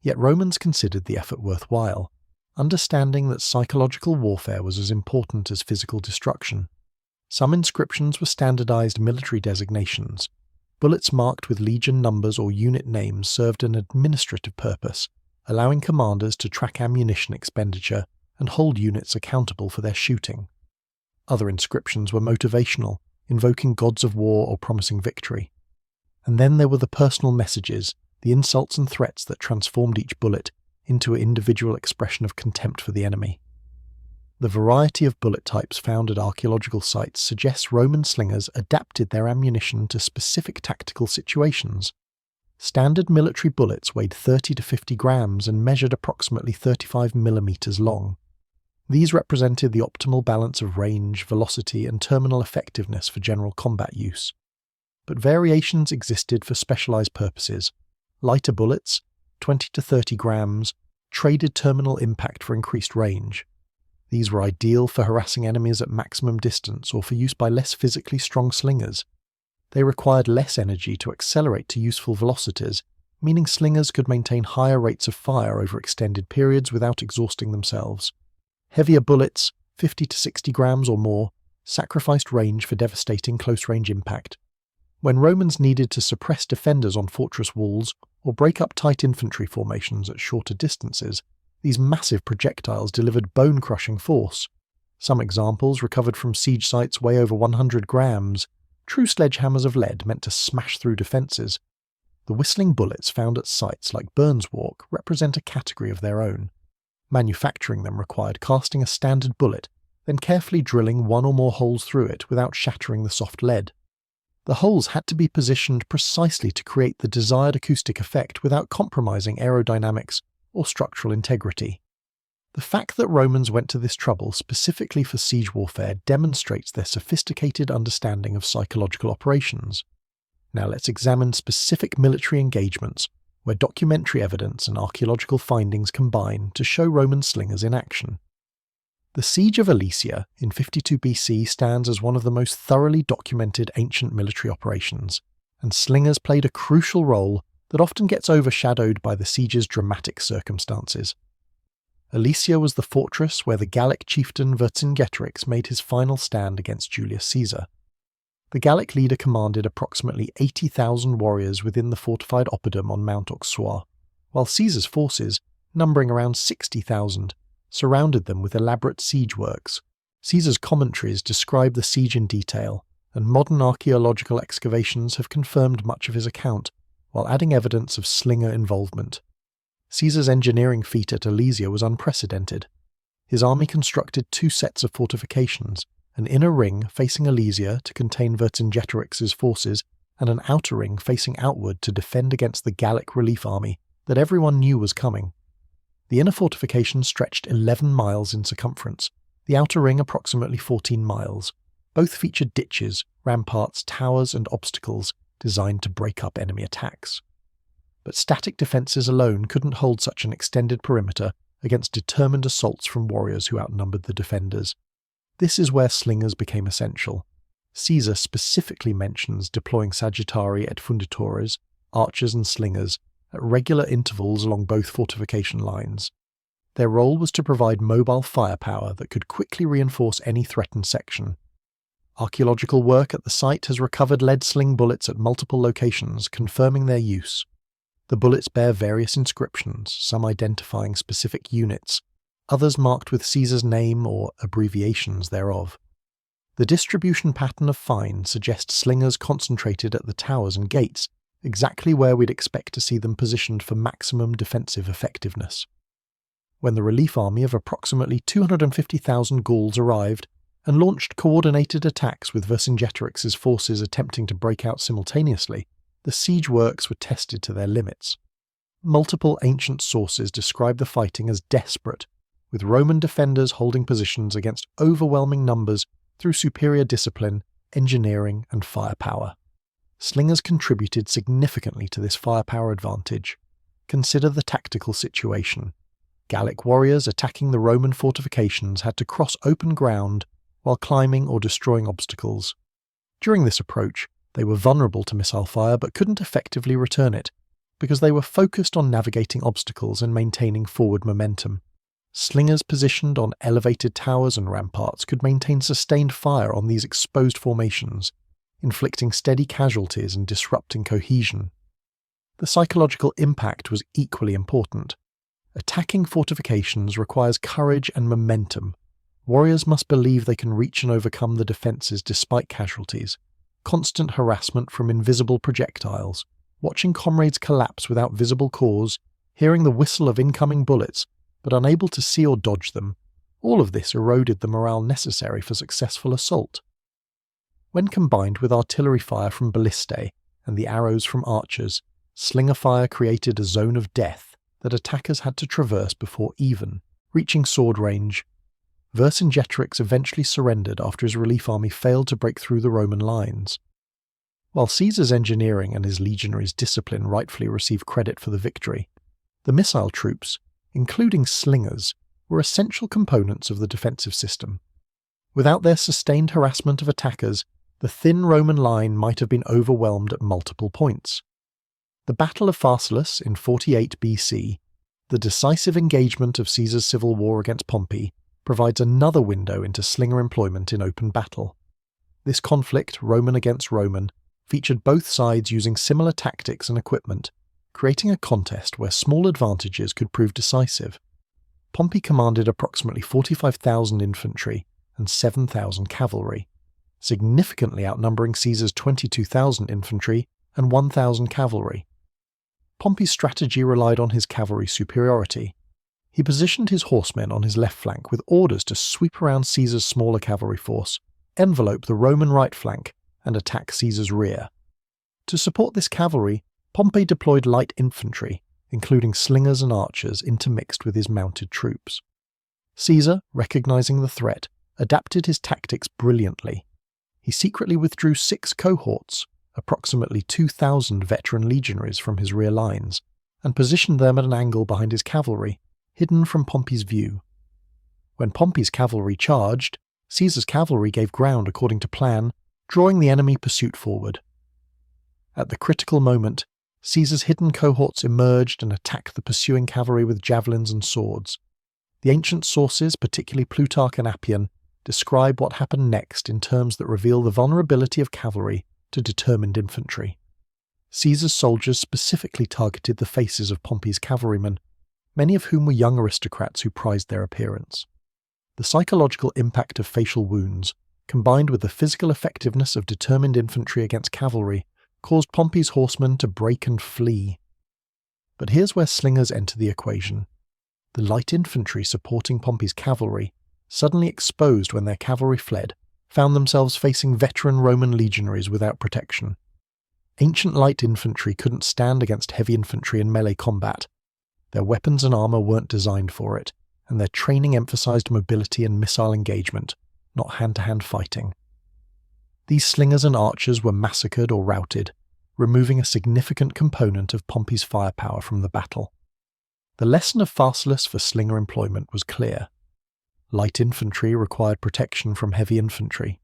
Yet Romans considered the effort worthwhile, understanding that psychological warfare was as important as physical destruction. Some inscriptions were standardized military designations. Bullets marked with legion numbers or unit names served an administrative purpose, allowing commanders to track ammunition expenditure and hold units accountable for their shooting. Other inscriptions were motivational, invoking gods of war or promising victory. And then there were the personal messages, the insults and threats that transformed each bullet into an individual expression of contempt for the enemy. The variety of bullet types found at archaeological sites suggests Roman slingers adapted their ammunition to specific tactical situations. Standard military bullets weighed 30 to 50 grams and measured approximately 35 millimeters long. These represented the optimal balance of range, velocity, and terminal effectiveness for general combat use. But variations existed for specialized purposes. Lighter bullets, 20 to 30 grams, traded terminal impact for increased range. These were ideal for harassing enemies at maximum distance or for use by less physically strong slingers. They required less energy to accelerate to useful velocities, meaning slingers could maintain higher rates of fire over extended periods without exhausting themselves. Heavier bullets, 50 to 60 grams or more, sacrificed range for devastating close-range impact. When Romans needed to suppress defenders on fortress walls or break up tight infantry formations at shorter distances, These massive projectiles delivered bone-crushing force. Some examples recovered from siege sites weigh over 100 grams, true sledgehammers of lead meant to smash through defences. The whistling bullets found at sites like Burnswalk represent a category of their own. Manufacturing them required casting a standard bullet, then carefully drilling one or more holes through it without shattering the soft lead. The holes had to be positioned precisely to create the desired acoustic effect without compromising aerodynamics or structural integrity. The fact that Romans went to this trouble specifically for siege warfare demonstrates their sophisticated understanding of psychological operations. Now let's examine specific military engagements where documentary evidence and archaeological findings combine to show Roman slingers in action. The siege of Alesia in 52 BC stands as one of the most thoroughly documented ancient military operations, and slingers played a crucial role that often gets overshadowed by the siege's dramatic circumstances. Alesia was the fortress where the Gallic chieftain Vercingetorix made his final stand against Julius Caesar. The Gallic leader commanded approximately 80,000 warriors within the fortified oppidum on Mount Auxois, while Caesar's forces, numbering around 60,000, surrounded them with elaborate siege works. Caesar's commentaries describe the siege in detail, and modern archaeological excavations have confirmed much of his account, while adding evidence of slinger involvement. Caesar's engineering feat at Alesia was unprecedented. His army constructed 2 sets of fortifications, an inner ring facing Alesia to contain Vercingetorix's forces, and an outer ring facing outward to defend against the Gallic relief army that everyone knew was coming. The inner fortification stretched 11 miles in circumference, the outer ring approximately 14 miles. Both featured ditches, ramparts, towers, and obstacles designed to break up enemy attacks. But static defences alone couldn't hold such an extended perimeter against determined assaults from warriors who outnumbered the defenders. This is where slingers became essential. Caesar specifically mentions deploying sagittarii et funditores, archers and slingers, at regular intervals along both fortification lines. Their role was to provide mobile firepower that could quickly reinforce any threatened section. Archaeological work at the site has recovered lead sling bullets at multiple locations, confirming their use. The bullets bear various inscriptions, some identifying specific units, others marked with Caesar's name or abbreviations thereof. The distribution pattern of finds suggests slingers concentrated at the towers and gates, exactly where we'd expect to see them positioned for maximum defensive effectiveness. When the relief army of approximately 250,000 Gauls arrived and launched coordinated attacks with Vercingetorix's forces attempting to break out simultaneously, the siege works were tested to their limits. Multiple ancient sources describe the fighting as desperate, with Roman defenders holding positions against overwhelming numbers through superior discipline, engineering, and firepower. Slingers contributed significantly to this firepower advantage. Consider the tactical situation. Gallic warriors attacking the Roman fortifications had to cross open ground while climbing or destroying obstacles. During this approach, they were vulnerable to missile fire but couldn't effectively return it, because they were focused on navigating obstacles and maintaining forward momentum. Slingers positioned on elevated towers and ramparts could maintain sustained fire on these exposed formations, inflicting steady casualties and disrupting cohesion. The psychological impact was equally important. Attacking fortifications requires courage and momentum. Warriors must believe they can reach and overcome the defences despite casualties. Constant harassment from invisible projectiles, watching comrades collapse without visible cause, hearing the whistle of incoming bullets, but unable to see or dodge them, all of this eroded the morale necessary for successful assault. When combined with artillery fire from ballistae and the arrows from archers, slinger fire created a zone of death that attackers had to traverse before even reaching sword range. Vercingetorix eventually surrendered after his relief army failed to break through the Roman lines. While Caesar's engineering and his legionaries' discipline rightfully receive credit for the victory, the missile troops, including slingers, were essential components of the defensive system. Without their sustained harassment of attackers, the thin Roman line might have been overwhelmed at multiple points. The Battle of Pharsalus in 48 BC, the decisive engagement of Caesar's civil war against Pompey, provides another window into slinger employment in open battle. This conflict, Roman against Roman, featured both sides using similar tactics and equipment, creating a contest where small advantages could prove decisive. Pompey commanded approximately 45,000 infantry and 7,000 cavalry, significantly outnumbering Caesar's 22,000 infantry and 1,000 cavalry. Pompey's strategy relied on his cavalry superiority. He positioned his horsemen on his left flank with orders to sweep around Caesar's smaller cavalry force, envelope the Roman right flank, and attack Caesar's rear. To support this cavalry, Pompey deployed light infantry, including slingers and archers intermixed with his mounted troops. Caesar, recognizing the threat, adapted his tactics brilliantly. He secretly withdrew 6 cohorts, approximately 2,000 veteran legionaries, from his rear lines, and positioned them at an angle behind his cavalry, hidden from Pompey's view. When Pompey's cavalry charged, Caesar's cavalry gave ground according to plan, drawing the enemy pursuit forward. At the critical moment, Caesar's hidden cohorts emerged and attacked the pursuing cavalry with javelins and swords. The ancient sources, particularly Plutarch and Appian, describe what happened next in terms that reveal the vulnerability of cavalry to determined infantry. Caesar's soldiers specifically targeted the faces of Pompey's cavalrymen, many of whom were young aristocrats who prized their appearance. The psychological impact of facial wounds, combined with the physical effectiveness of determined infantry against cavalry, caused Pompey's horsemen to break and flee. But here's where slingers enter the equation. The light infantry supporting Pompey's cavalry, suddenly exposed when their cavalry fled, found themselves facing veteran Roman legionaries without protection. Ancient light infantry couldn't stand against heavy infantry in melee combat. Their weapons and armor weren't designed for it, and their training emphasized mobility and missile engagement, not hand-to-hand fighting. These slingers and archers were massacred or routed, removing a significant component of Pompey's firepower from the battle. The lesson of Pharsalus for slinger employment was clear. Light infantry required protection from heavy infantry.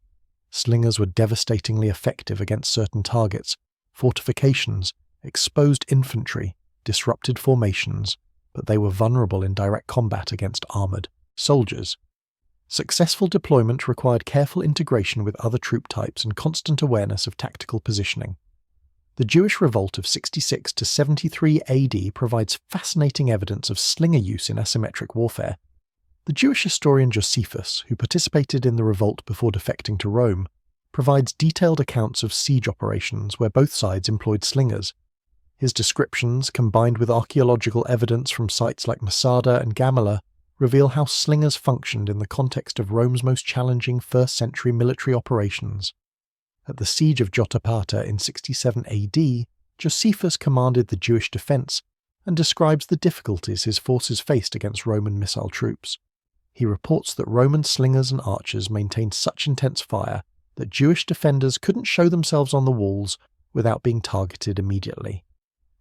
Slingers were devastatingly effective against certain targets, fortifications, exposed infantry, disrupted formations, but they were vulnerable in direct combat against armoured soldiers. Successful deployment required careful integration with other troop types and constant awareness of tactical positioning. The Jewish revolt of 66 to 73 AD provides fascinating evidence of slinger use in asymmetric warfare. The Jewish historian Josephus, who participated in the revolt before defecting to Rome, provides detailed accounts of siege operations where both sides employed slingers. His descriptions, combined with archaeological evidence from sites like Masada and Gamala, reveal how slingers functioned in the context of Rome's most challenging first-century military operations. At the siege of Jotapata in 67 AD, Josephus commanded the Jewish defence and describes the difficulties his forces faced against Roman missile troops. He reports that Roman slingers and archers maintained such intense fire that Jewish defenders couldn't show themselves on the walls without being targeted immediately.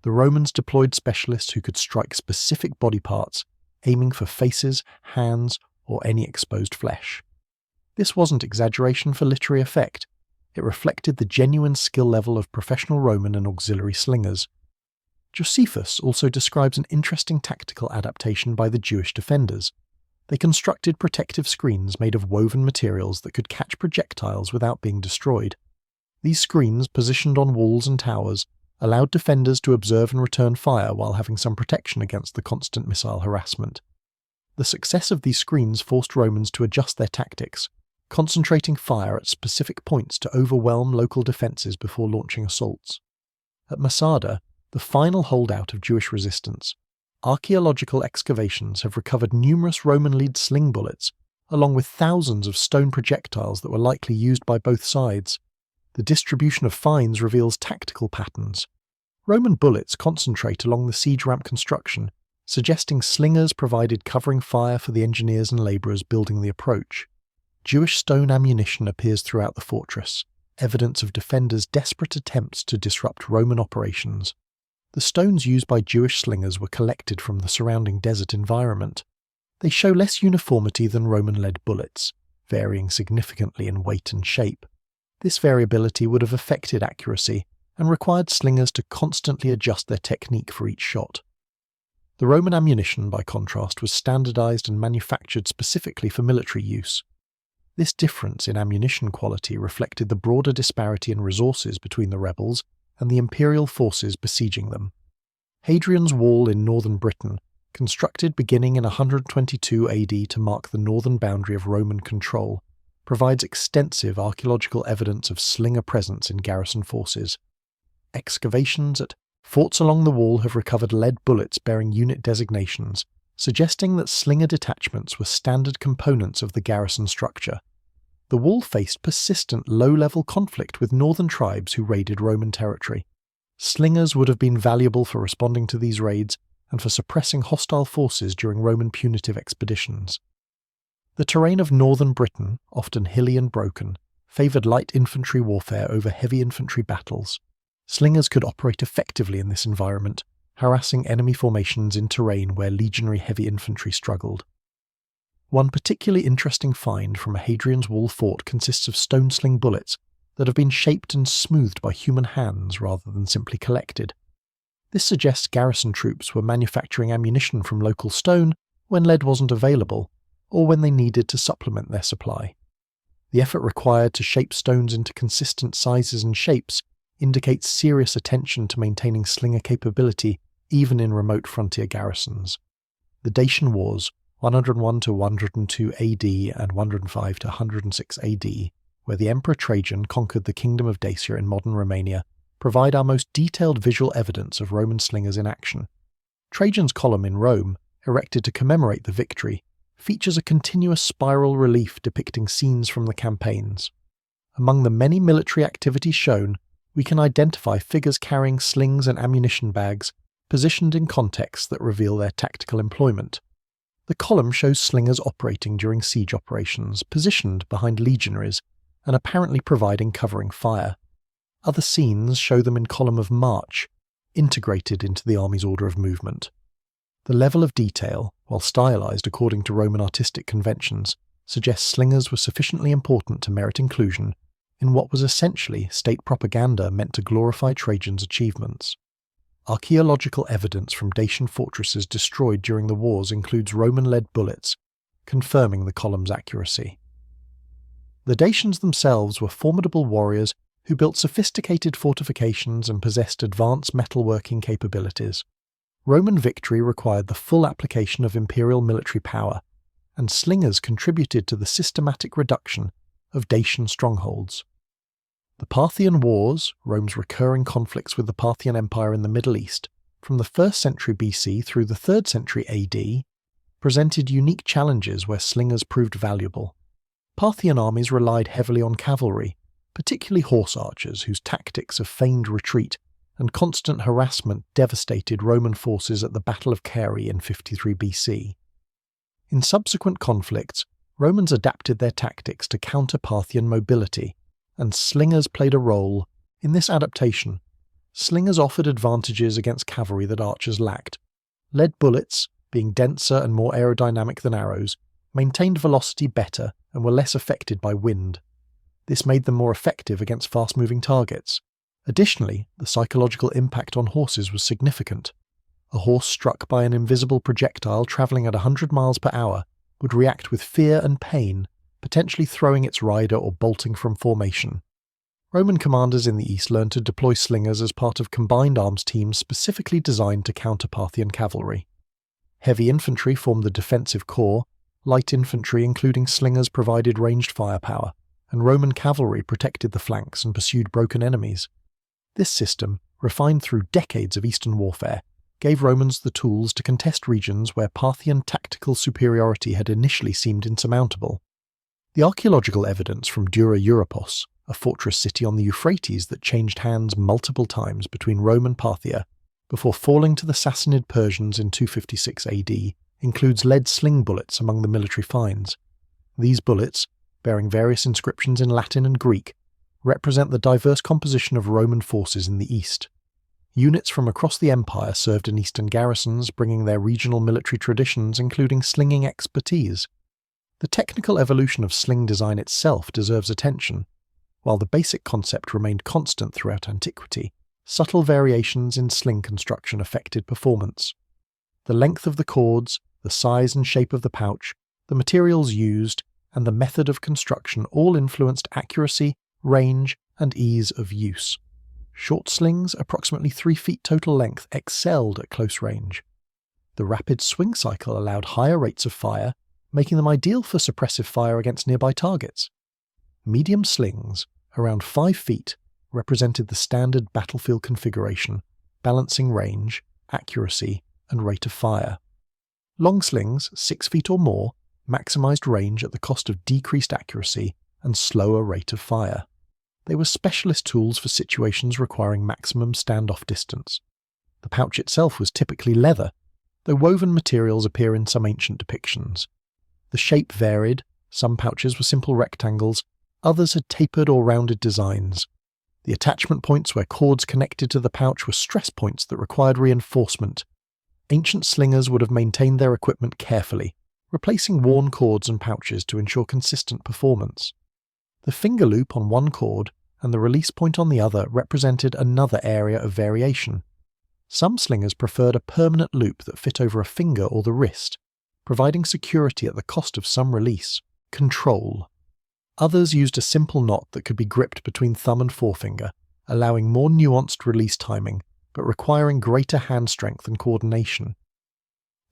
The Romans deployed specialists who could strike specific body parts, aiming for faces, hands, or any exposed flesh. This wasn't exaggeration for literary effect. It reflected the genuine skill level of professional Roman and auxiliary slingers. Josephus also describes an interesting tactical adaptation by the Jewish defenders. They constructed protective screens made of woven materials that could catch projectiles without being destroyed. These screens, positioned on walls and towers, allowed defenders to observe and return fire while having some protection against the constant missile harassment. The success of these screens forced Romans to adjust their tactics, concentrating fire at specific points to overwhelm local defences before launching assaults. At Masada, the final holdout of Jewish resistance, archaeological excavations have recovered numerous Roman-lead sling bullets, along with thousands of stone projectiles that were likely used by both sides. The distribution of finds reveals tactical patterns. Roman bullets concentrate along the siege ramp construction, suggesting slingers provided covering fire for the engineers and labourers building the approach. Jewish stone ammunition appears throughout the fortress, evidence of defenders' desperate attempts to disrupt Roman operations. The stones used by Jewish slingers were collected from the surrounding desert environment. They show less uniformity than Roman-lead bullets, varying significantly in weight and shape. This variability would have affected accuracy and required slingers to constantly adjust their technique for each shot. The Roman ammunition, by contrast, was standardized and manufactured specifically for military use. This difference in ammunition quality reflected the broader disparity in resources between the rebels and the imperial forces besieging them. Hadrian's Wall in northern Britain constructed beginning in 122 AD to mark the northern boundary of Roman control, provides extensive archaeological evidence of slinger presence in garrison forces. Excavations at forts along the wall have recovered lead bullets bearing unit designations, suggesting that slinger detachments were standard components of the garrison structure. The wall faced persistent low-level conflict with northern tribes who raided Roman territory. Slingers would have been valuable for responding to these raids and for suppressing hostile forces during Roman punitive expeditions. The terrain of northern Britain, often hilly and broken, favoured light infantry warfare over heavy infantry battles. Slingers could operate effectively in this environment, harassing enemy formations in terrain where legionary heavy infantry struggled. One particularly interesting find from a Hadrian's Wall fort consists of stone sling bullets that have been shaped and smoothed by human hands rather than simply collected. This suggests garrison troops were manufacturing ammunition from local stone when lead wasn't available, or when they needed to supplement their supply. The effort required to shape stones into consistent sizes and shapes indicates serious attention to maintaining slinger capability even in remote frontier garrisons. The Dacian Wars, 101 to 102 AD and 105 to 106 AD, where the Emperor Trajan conquered the Kingdom of Dacia in modern Romania, provide our most detailed visual evidence of Roman slingers in action. Trajan's column in Rome, erected to commemorate the victory, features a continuous spiral relief depicting scenes from the campaigns. Among the many military activities shown, we can identify figures carrying slings and ammunition bags, positioned in contexts that reveal their tactical employment. The column shows slingers operating during siege operations, positioned behind legionaries, and apparently providing covering fire. Other scenes show them in column of march, integrated into the army's order of movement. The level of detail, while stylized according to Roman artistic conventions, suggests slingers were sufficiently important to merit inclusion in what was essentially state propaganda meant to glorify Trajan's achievements. Archaeological evidence from Dacian fortresses destroyed during the wars includes Roman lead bullets, confirming the column's accuracy. The Dacians themselves were formidable warriors who built sophisticated fortifications and possessed advanced metalworking capabilities. Roman victory required the full application of imperial military power, and slingers contributed to the systematic reduction of Dacian strongholds. The Parthian Wars, Rome's recurring conflicts with the Parthian Empire in the Middle East, from the 1st century BC through the 3rd century AD, presented unique challenges where slingers proved valuable. Parthian armies relied heavily on cavalry, particularly horse archers whose tactics of feigned retreat and constant harassment devastated Roman forces at the Battle of Carrhae in 53 BC. In subsequent conflicts, Romans adapted their tactics to counter Parthian mobility, and slingers played a role in this adaptation. Slingers offered advantages against cavalry that archers lacked. Lead bullets, being denser and more aerodynamic than arrows, maintained velocity better and were less affected by wind. This made them more effective against fast-moving targets. Additionally, the psychological impact on horses was significant. A horse struck by an invisible projectile travelling at 100 miles per hour would react with fear and pain, potentially throwing its rider or bolting from formation. Roman commanders in the east learned to deploy slingers as part of combined arms teams specifically designed to counter Parthian cavalry. Heavy infantry formed the defensive core, light infantry including slingers provided ranged firepower, and Roman cavalry protected the flanks and pursued broken enemies. This system, refined through decades of eastern warfare, gave Romans the tools to contest regions where Parthian tactical superiority had initially seemed insurmountable. The archaeological evidence from Dura Europos, a fortress city on the Euphrates that changed hands multiple times between Rome and Parthia before falling to the Sassanid Persians in 256 AD, includes lead sling bullets among the military finds. These bullets, bearing various inscriptions in Latin and Greek, represent the diverse composition of Roman forces in the east. Units from across the empire served in eastern garrisons, bringing their regional military traditions, including slinging expertise. The technical evolution of sling design itself deserves attention. While the basic concept remained constant throughout antiquity, subtle variations in sling construction affected performance. The length of the cords, the size and shape of the pouch, the materials used, and the method of construction all influenced accuracy, range, and ease of use. Short slings, approximately 3 feet total length, excelled at close range. The rapid swing cycle allowed higher rates of fire, making them ideal for suppressive fire against nearby targets. Medium slings, around 5 feet, represented the standard battlefield configuration, balancing range, accuracy, and rate of fire. Long slings, 6 feet or more, maximised range at the cost of decreased accuracy and slower rate of fire. They were specialist tools for situations requiring maximum standoff distance. The pouch itself was typically leather, though woven materials appear in some ancient depictions. The shape varied, some pouches were simple rectangles, others had tapered or rounded designs. The attachment points where cords connected to the pouch were stress points that required reinforcement. Ancient slingers would have maintained their equipment carefully, replacing worn cords and pouches to ensure consistent performance. The finger loop on one cord and the release point on the other represented another area of variation. Some slingers preferred a permanent loop that fit over a finger or the wrist, providing security at the cost of some release, control. Others used a simple knot that could be gripped between thumb and forefinger, allowing more nuanced release timing, but requiring greater hand strength and coordination.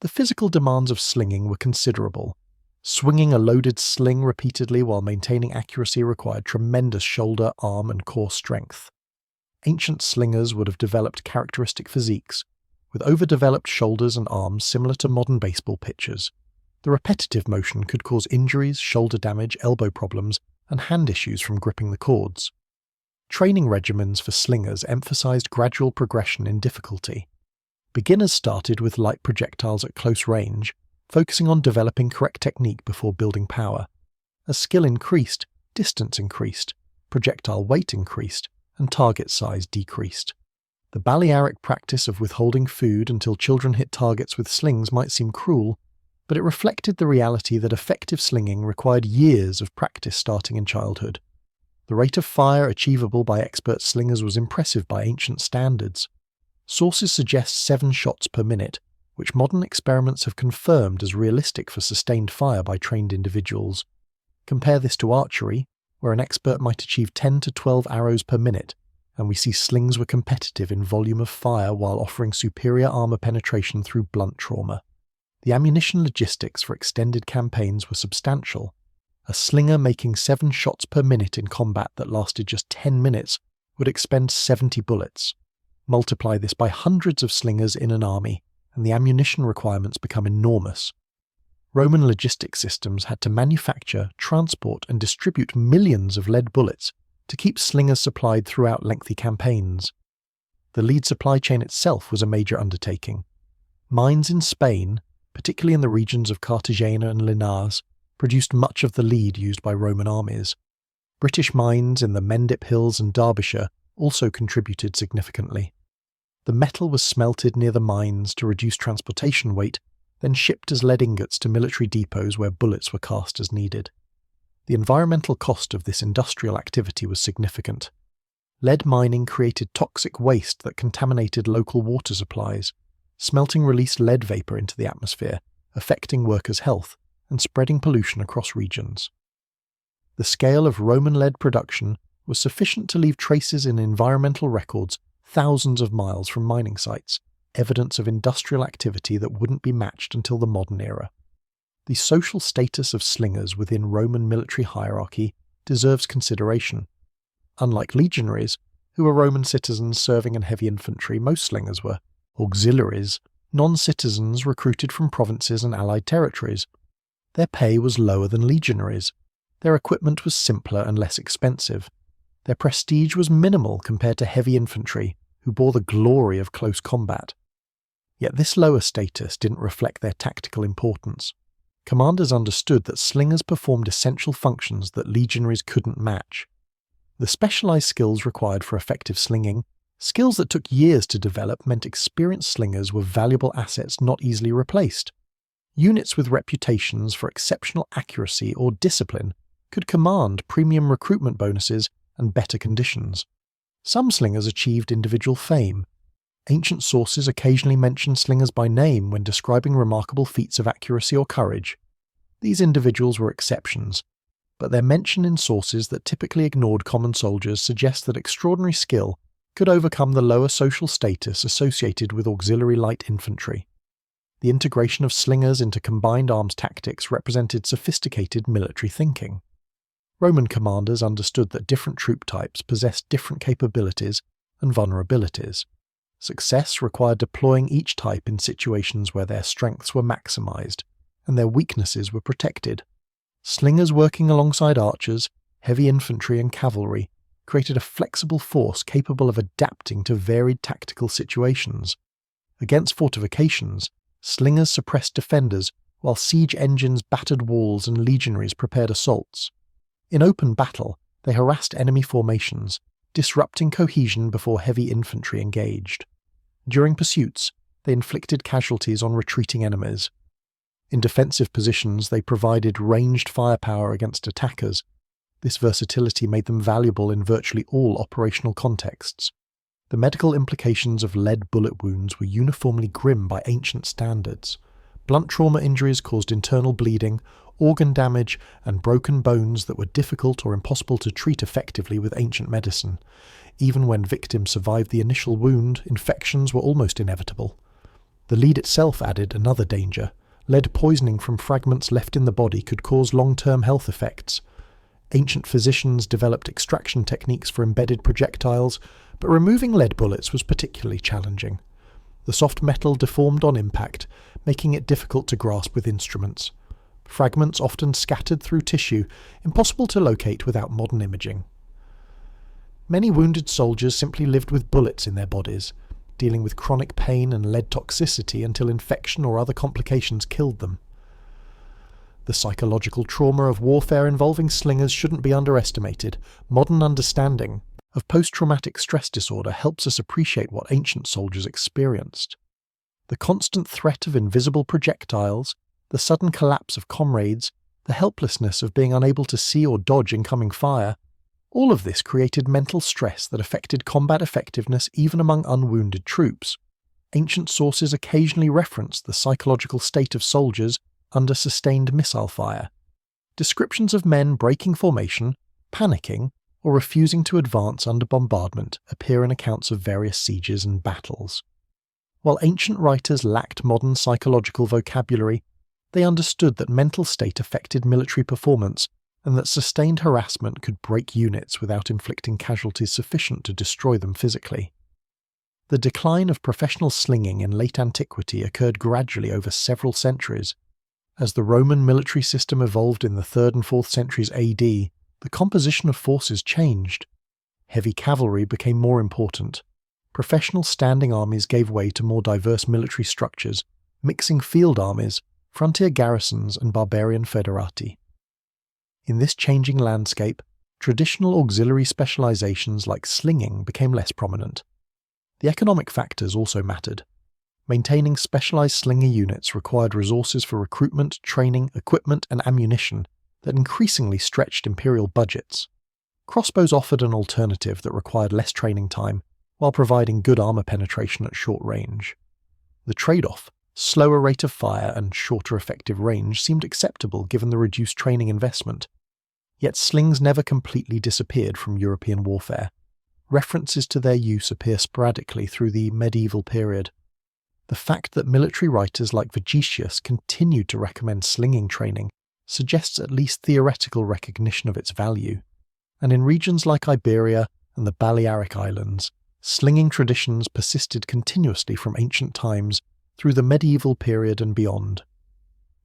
The physical demands of slinging were considerable. Swinging a loaded sling repeatedly while maintaining accuracy required tremendous shoulder, arm, and core strength. Ancient slingers would have developed characteristic physiques, with overdeveloped shoulders and arms similar to modern baseball pitchers. The repetitive motion could cause injuries, shoulder damage, elbow problems, and hand issues from gripping the cords. Training regimens for slingers emphasized gradual progression in difficulty. Beginners started with light projectiles at close range, focusing on developing correct technique before building power. As skill increased, distance increased, projectile weight increased, and target size decreased. The Balearic practice of withholding food until children hit targets with slings might seem cruel, but it reflected the reality that effective slinging required years of practice starting in childhood. The rate of fire achievable by expert slingers was impressive by ancient standards. Sources suggest 7 shots per minute, which modern experiments have confirmed as realistic for sustained fire by trained individuals. Compare this to archery, where an expert might achieve 10 to 12 arrows per minute, and we see slings were competitive in volume of fire while offering superior armor penetration through blunt trauma. The ammunition logistics for extended campaigns were substantial. A slinger making 7 shots per minute in combat that lasted just 10 minutes would expend 70 bullets. Multiply this by hundreds of slingers in an army, and the ammunition requirements become enormous. Roman logistics systems had to manufacture, transport, and distribute millions of lead bullets to keep slingers supplied throughout lengthy campaigns. The lead supply chain itself was a major undertaking. Mines in Spain, particularly in the regions of Cartagena and Linares, produced much of the lead used by Roman armies. British mines in the Mendip Hills and Derbyshire also contributed significantly. The metal was smelted near the mines to reduce transportation weight, then shipped as lead ingots to military depots where bullets were cast as needed. The environmental cost of this industrial activity was significant. Lead mining created toxic waste that contaminated local water supplies. Smelting released lead vapor into the atmosphere, affecting workers' health and spreading pollution across regions. The scale of Roman lead production was sufficient to leave traces in environmental records thousands of miles from mining sites, evidence of industrial activity that wouldn't be matched until the modern era. The social status of slingers within Roman military hierarchy deserves consideration. Unlike legionaries, who were Roman citizens serving in heavy infantry, most slingers were auxiliaries, non-citizens recruited from provinces and allied territories. Their pay was lower than legionaries. Their equipment was simpler and less expensive. Their prestige was minimal compared to heavy infantry, who bore the glory of close combat. Yet this lower status didn't reflect their tactical importance. Commanders understood that slingers performed essential functions that legionaries couldn't match. The specialized skills required for effective slinging, skills that took years to develop, meant experienced slingers were valuable assets not easily replaced. Units with reputations for exceptional accuracy or discipline could command premium recruitment bonuses and better conditions. Some slingers achieved individual fame. Ancient sources occasionally mention slingers by name when describing remarkable feats of accuracy or courage. These individuals were exceptions, but their mention in sources that typically ignored common soldiers suggests that extraordinary skill could overcome the lower social status associated with auxiliary light infantry. The integration of slingers into combined arms tactics represented sophisticated military thinking. Roman commanders understood that different troop types possessed different capabilities and vulnerabilities. Success required deploying each type in situations where their strengths were maximized and their weaknesses were protected. Slingers working alongside archers, heavy infantry and cavalry created a flexible force capable of adapting to varied tactical situations. Against fortifications, slingers suppressed defenders while siege engines battered walls and legionaries prepared assaults. In open battle, they harassed enemy formations, disrupting cohesion before heavy infantry engaged. During pursuits, they inflicted casualties on retreating enemies. In defensive positions, they provided ranged firepower against attackers. This versatility made them valuable in virtually all operational contexts. The medical implications of lead bullet wounds were uniformly grim by ancient standards. Blunt trauma injuries caused internal bleeding, organ damage, and broken bones that were difficult or impossible to treat effectively with ancient medicine. Even when victims survived the initial wound, infections were almost inevitable. The lead itself added another danger. Lead poisoning from fragments left in the body could cause long-term health effects. Ancient physicians developed extraction techniques for embedded projectiles, but removing lead bullets was particularly challenging. The soft metal deformed on impact, making it difficult to grasp with instruments. Fragments often scattered through tissue, impossible to locate without modern imaging. Many wounded soldiers simply lived with bullets in their bodies, dealing with chronic pain and lead toxicity until infection or other complications killed them. The psychological trauma of warfare involving slingers shouldn't be underestimated. Modern understanding of post-traumatic stress disorder helps us appreciate what ancient soldiers experienced. The constant threat of invisible projectiles, the sudden collapse of comrades, the helplessness of being unable to see or dodge incoming fire, all of this created mental stress that affected combat effectiveness even among unwounded troops. Ancient sources occasionally reference the psychological state of soldiers under sustained missile fire. Descriptions of men breaking formation, panicking, or refusing to advance under bombardment appear in accounts of various sieges and battles. While ancient writers lacked modern psychological vocabulary, they understood that mental state affected military performance and that sustained harassment could break units without inflicting casualties sufficient to destroy them physically. The decline of professional slinging in late antiquity occurred gradually over several centuries. As the Roman military system evolved in the 3rd and 4th centuries AD, the composition of forces changed. Heavy cavalry became more important. Professional standing armies gave way to more diverse military structures, mixing field armies, frontier garrisons, and barbarian federati. In this changing landscape, traditional auxiliary specializations like slinging became less prominent. The economic factors also mattered. Maintaining specialized slinger units required resources for recruitment, training, equipment, and ammunition that increasingly stretched imperial budgets. Crossbows offered an alternative that required less training time, while providing good armor penetration at short range. The trade-off, slower rate of fire and shorter effective range, seemed acceptable given the reduced training investment. Yet slings never completely disappeared from European warfare. References to their use appear sporadically through the medieval period. The fact that military writers like Vegetius continued to recommend slinging training suggests at least theoretical recognition of its value. And in regions like Iberia and the Balearic Islands, slinging traditions persisted continuously from ancient times through the medieval period and beyond.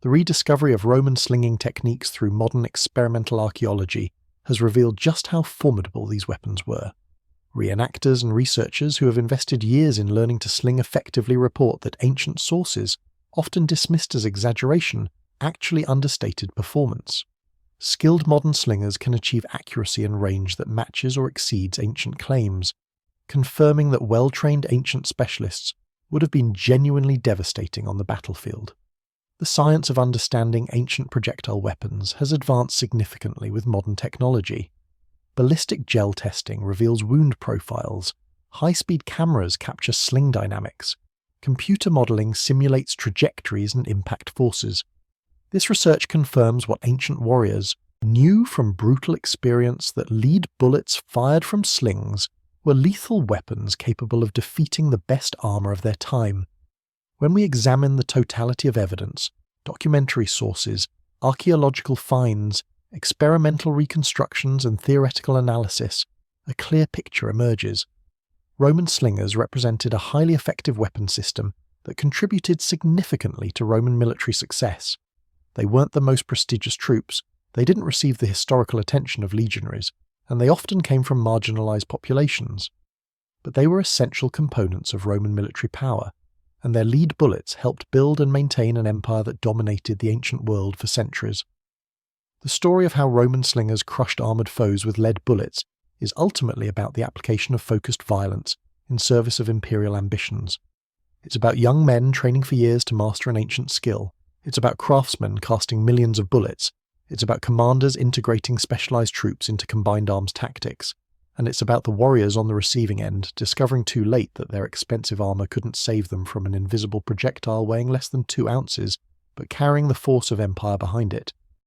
The rediscovery of Roman slinging techniques through modern experimental archaeology has revealed just how formidable these weapons were. Reenactors and researchers who have invested years in learning to sling effectively report that ancient sources, often dismissed as exaggeration, actually understated performance. Skilled modern slingers can achieve accuracy and range that matches or exceeds ancient claims, confirming that well-trained ancient specialists would have been genuinely devastating on the battlefield. The science of understanding ancient projectile weapons has advanced significantly with modern technology. Ballistic gel testing reveals wound profiles, high-speed cameras capture sling dynamics, computer modeling simulates trajectories and impact forces. This research confirms what ancient warriors knew from brutal experience, that lead bullets fired from slings were lethal weapons capable of defeating the best armor of their time. When we examine the totality of evidence, documentary sources, archaeological finds, experimental reconstructions and theoretical analysis, a clear picture emerges. Roman slingers represented a highly effective weapon system that contributed significantly to Roman military success. They weren't the most prestigious troops, they didn't receive the historical attention of legionaries, and they often came from marginalised populations. But they were essential components of Roman military power, and their lead bullets helped build and maintain an empire that dominated the ancient world for centuries. The story of how Roman slingers crushed armoured foes with lead bullets is ultimately about the application of focused violence in service of imperial ambitions. It's about young men training for years to master an ancient skill. It's about craftsmen casting millions of bullets. It's about commanders integrating specialised troops into combined arms tactics. And it's about the warriors on the receiving end discovering too late that their expensive armour couldn't save them from an invisible projectile weighing less than 2 ounces, but carrying the force of empire behind it.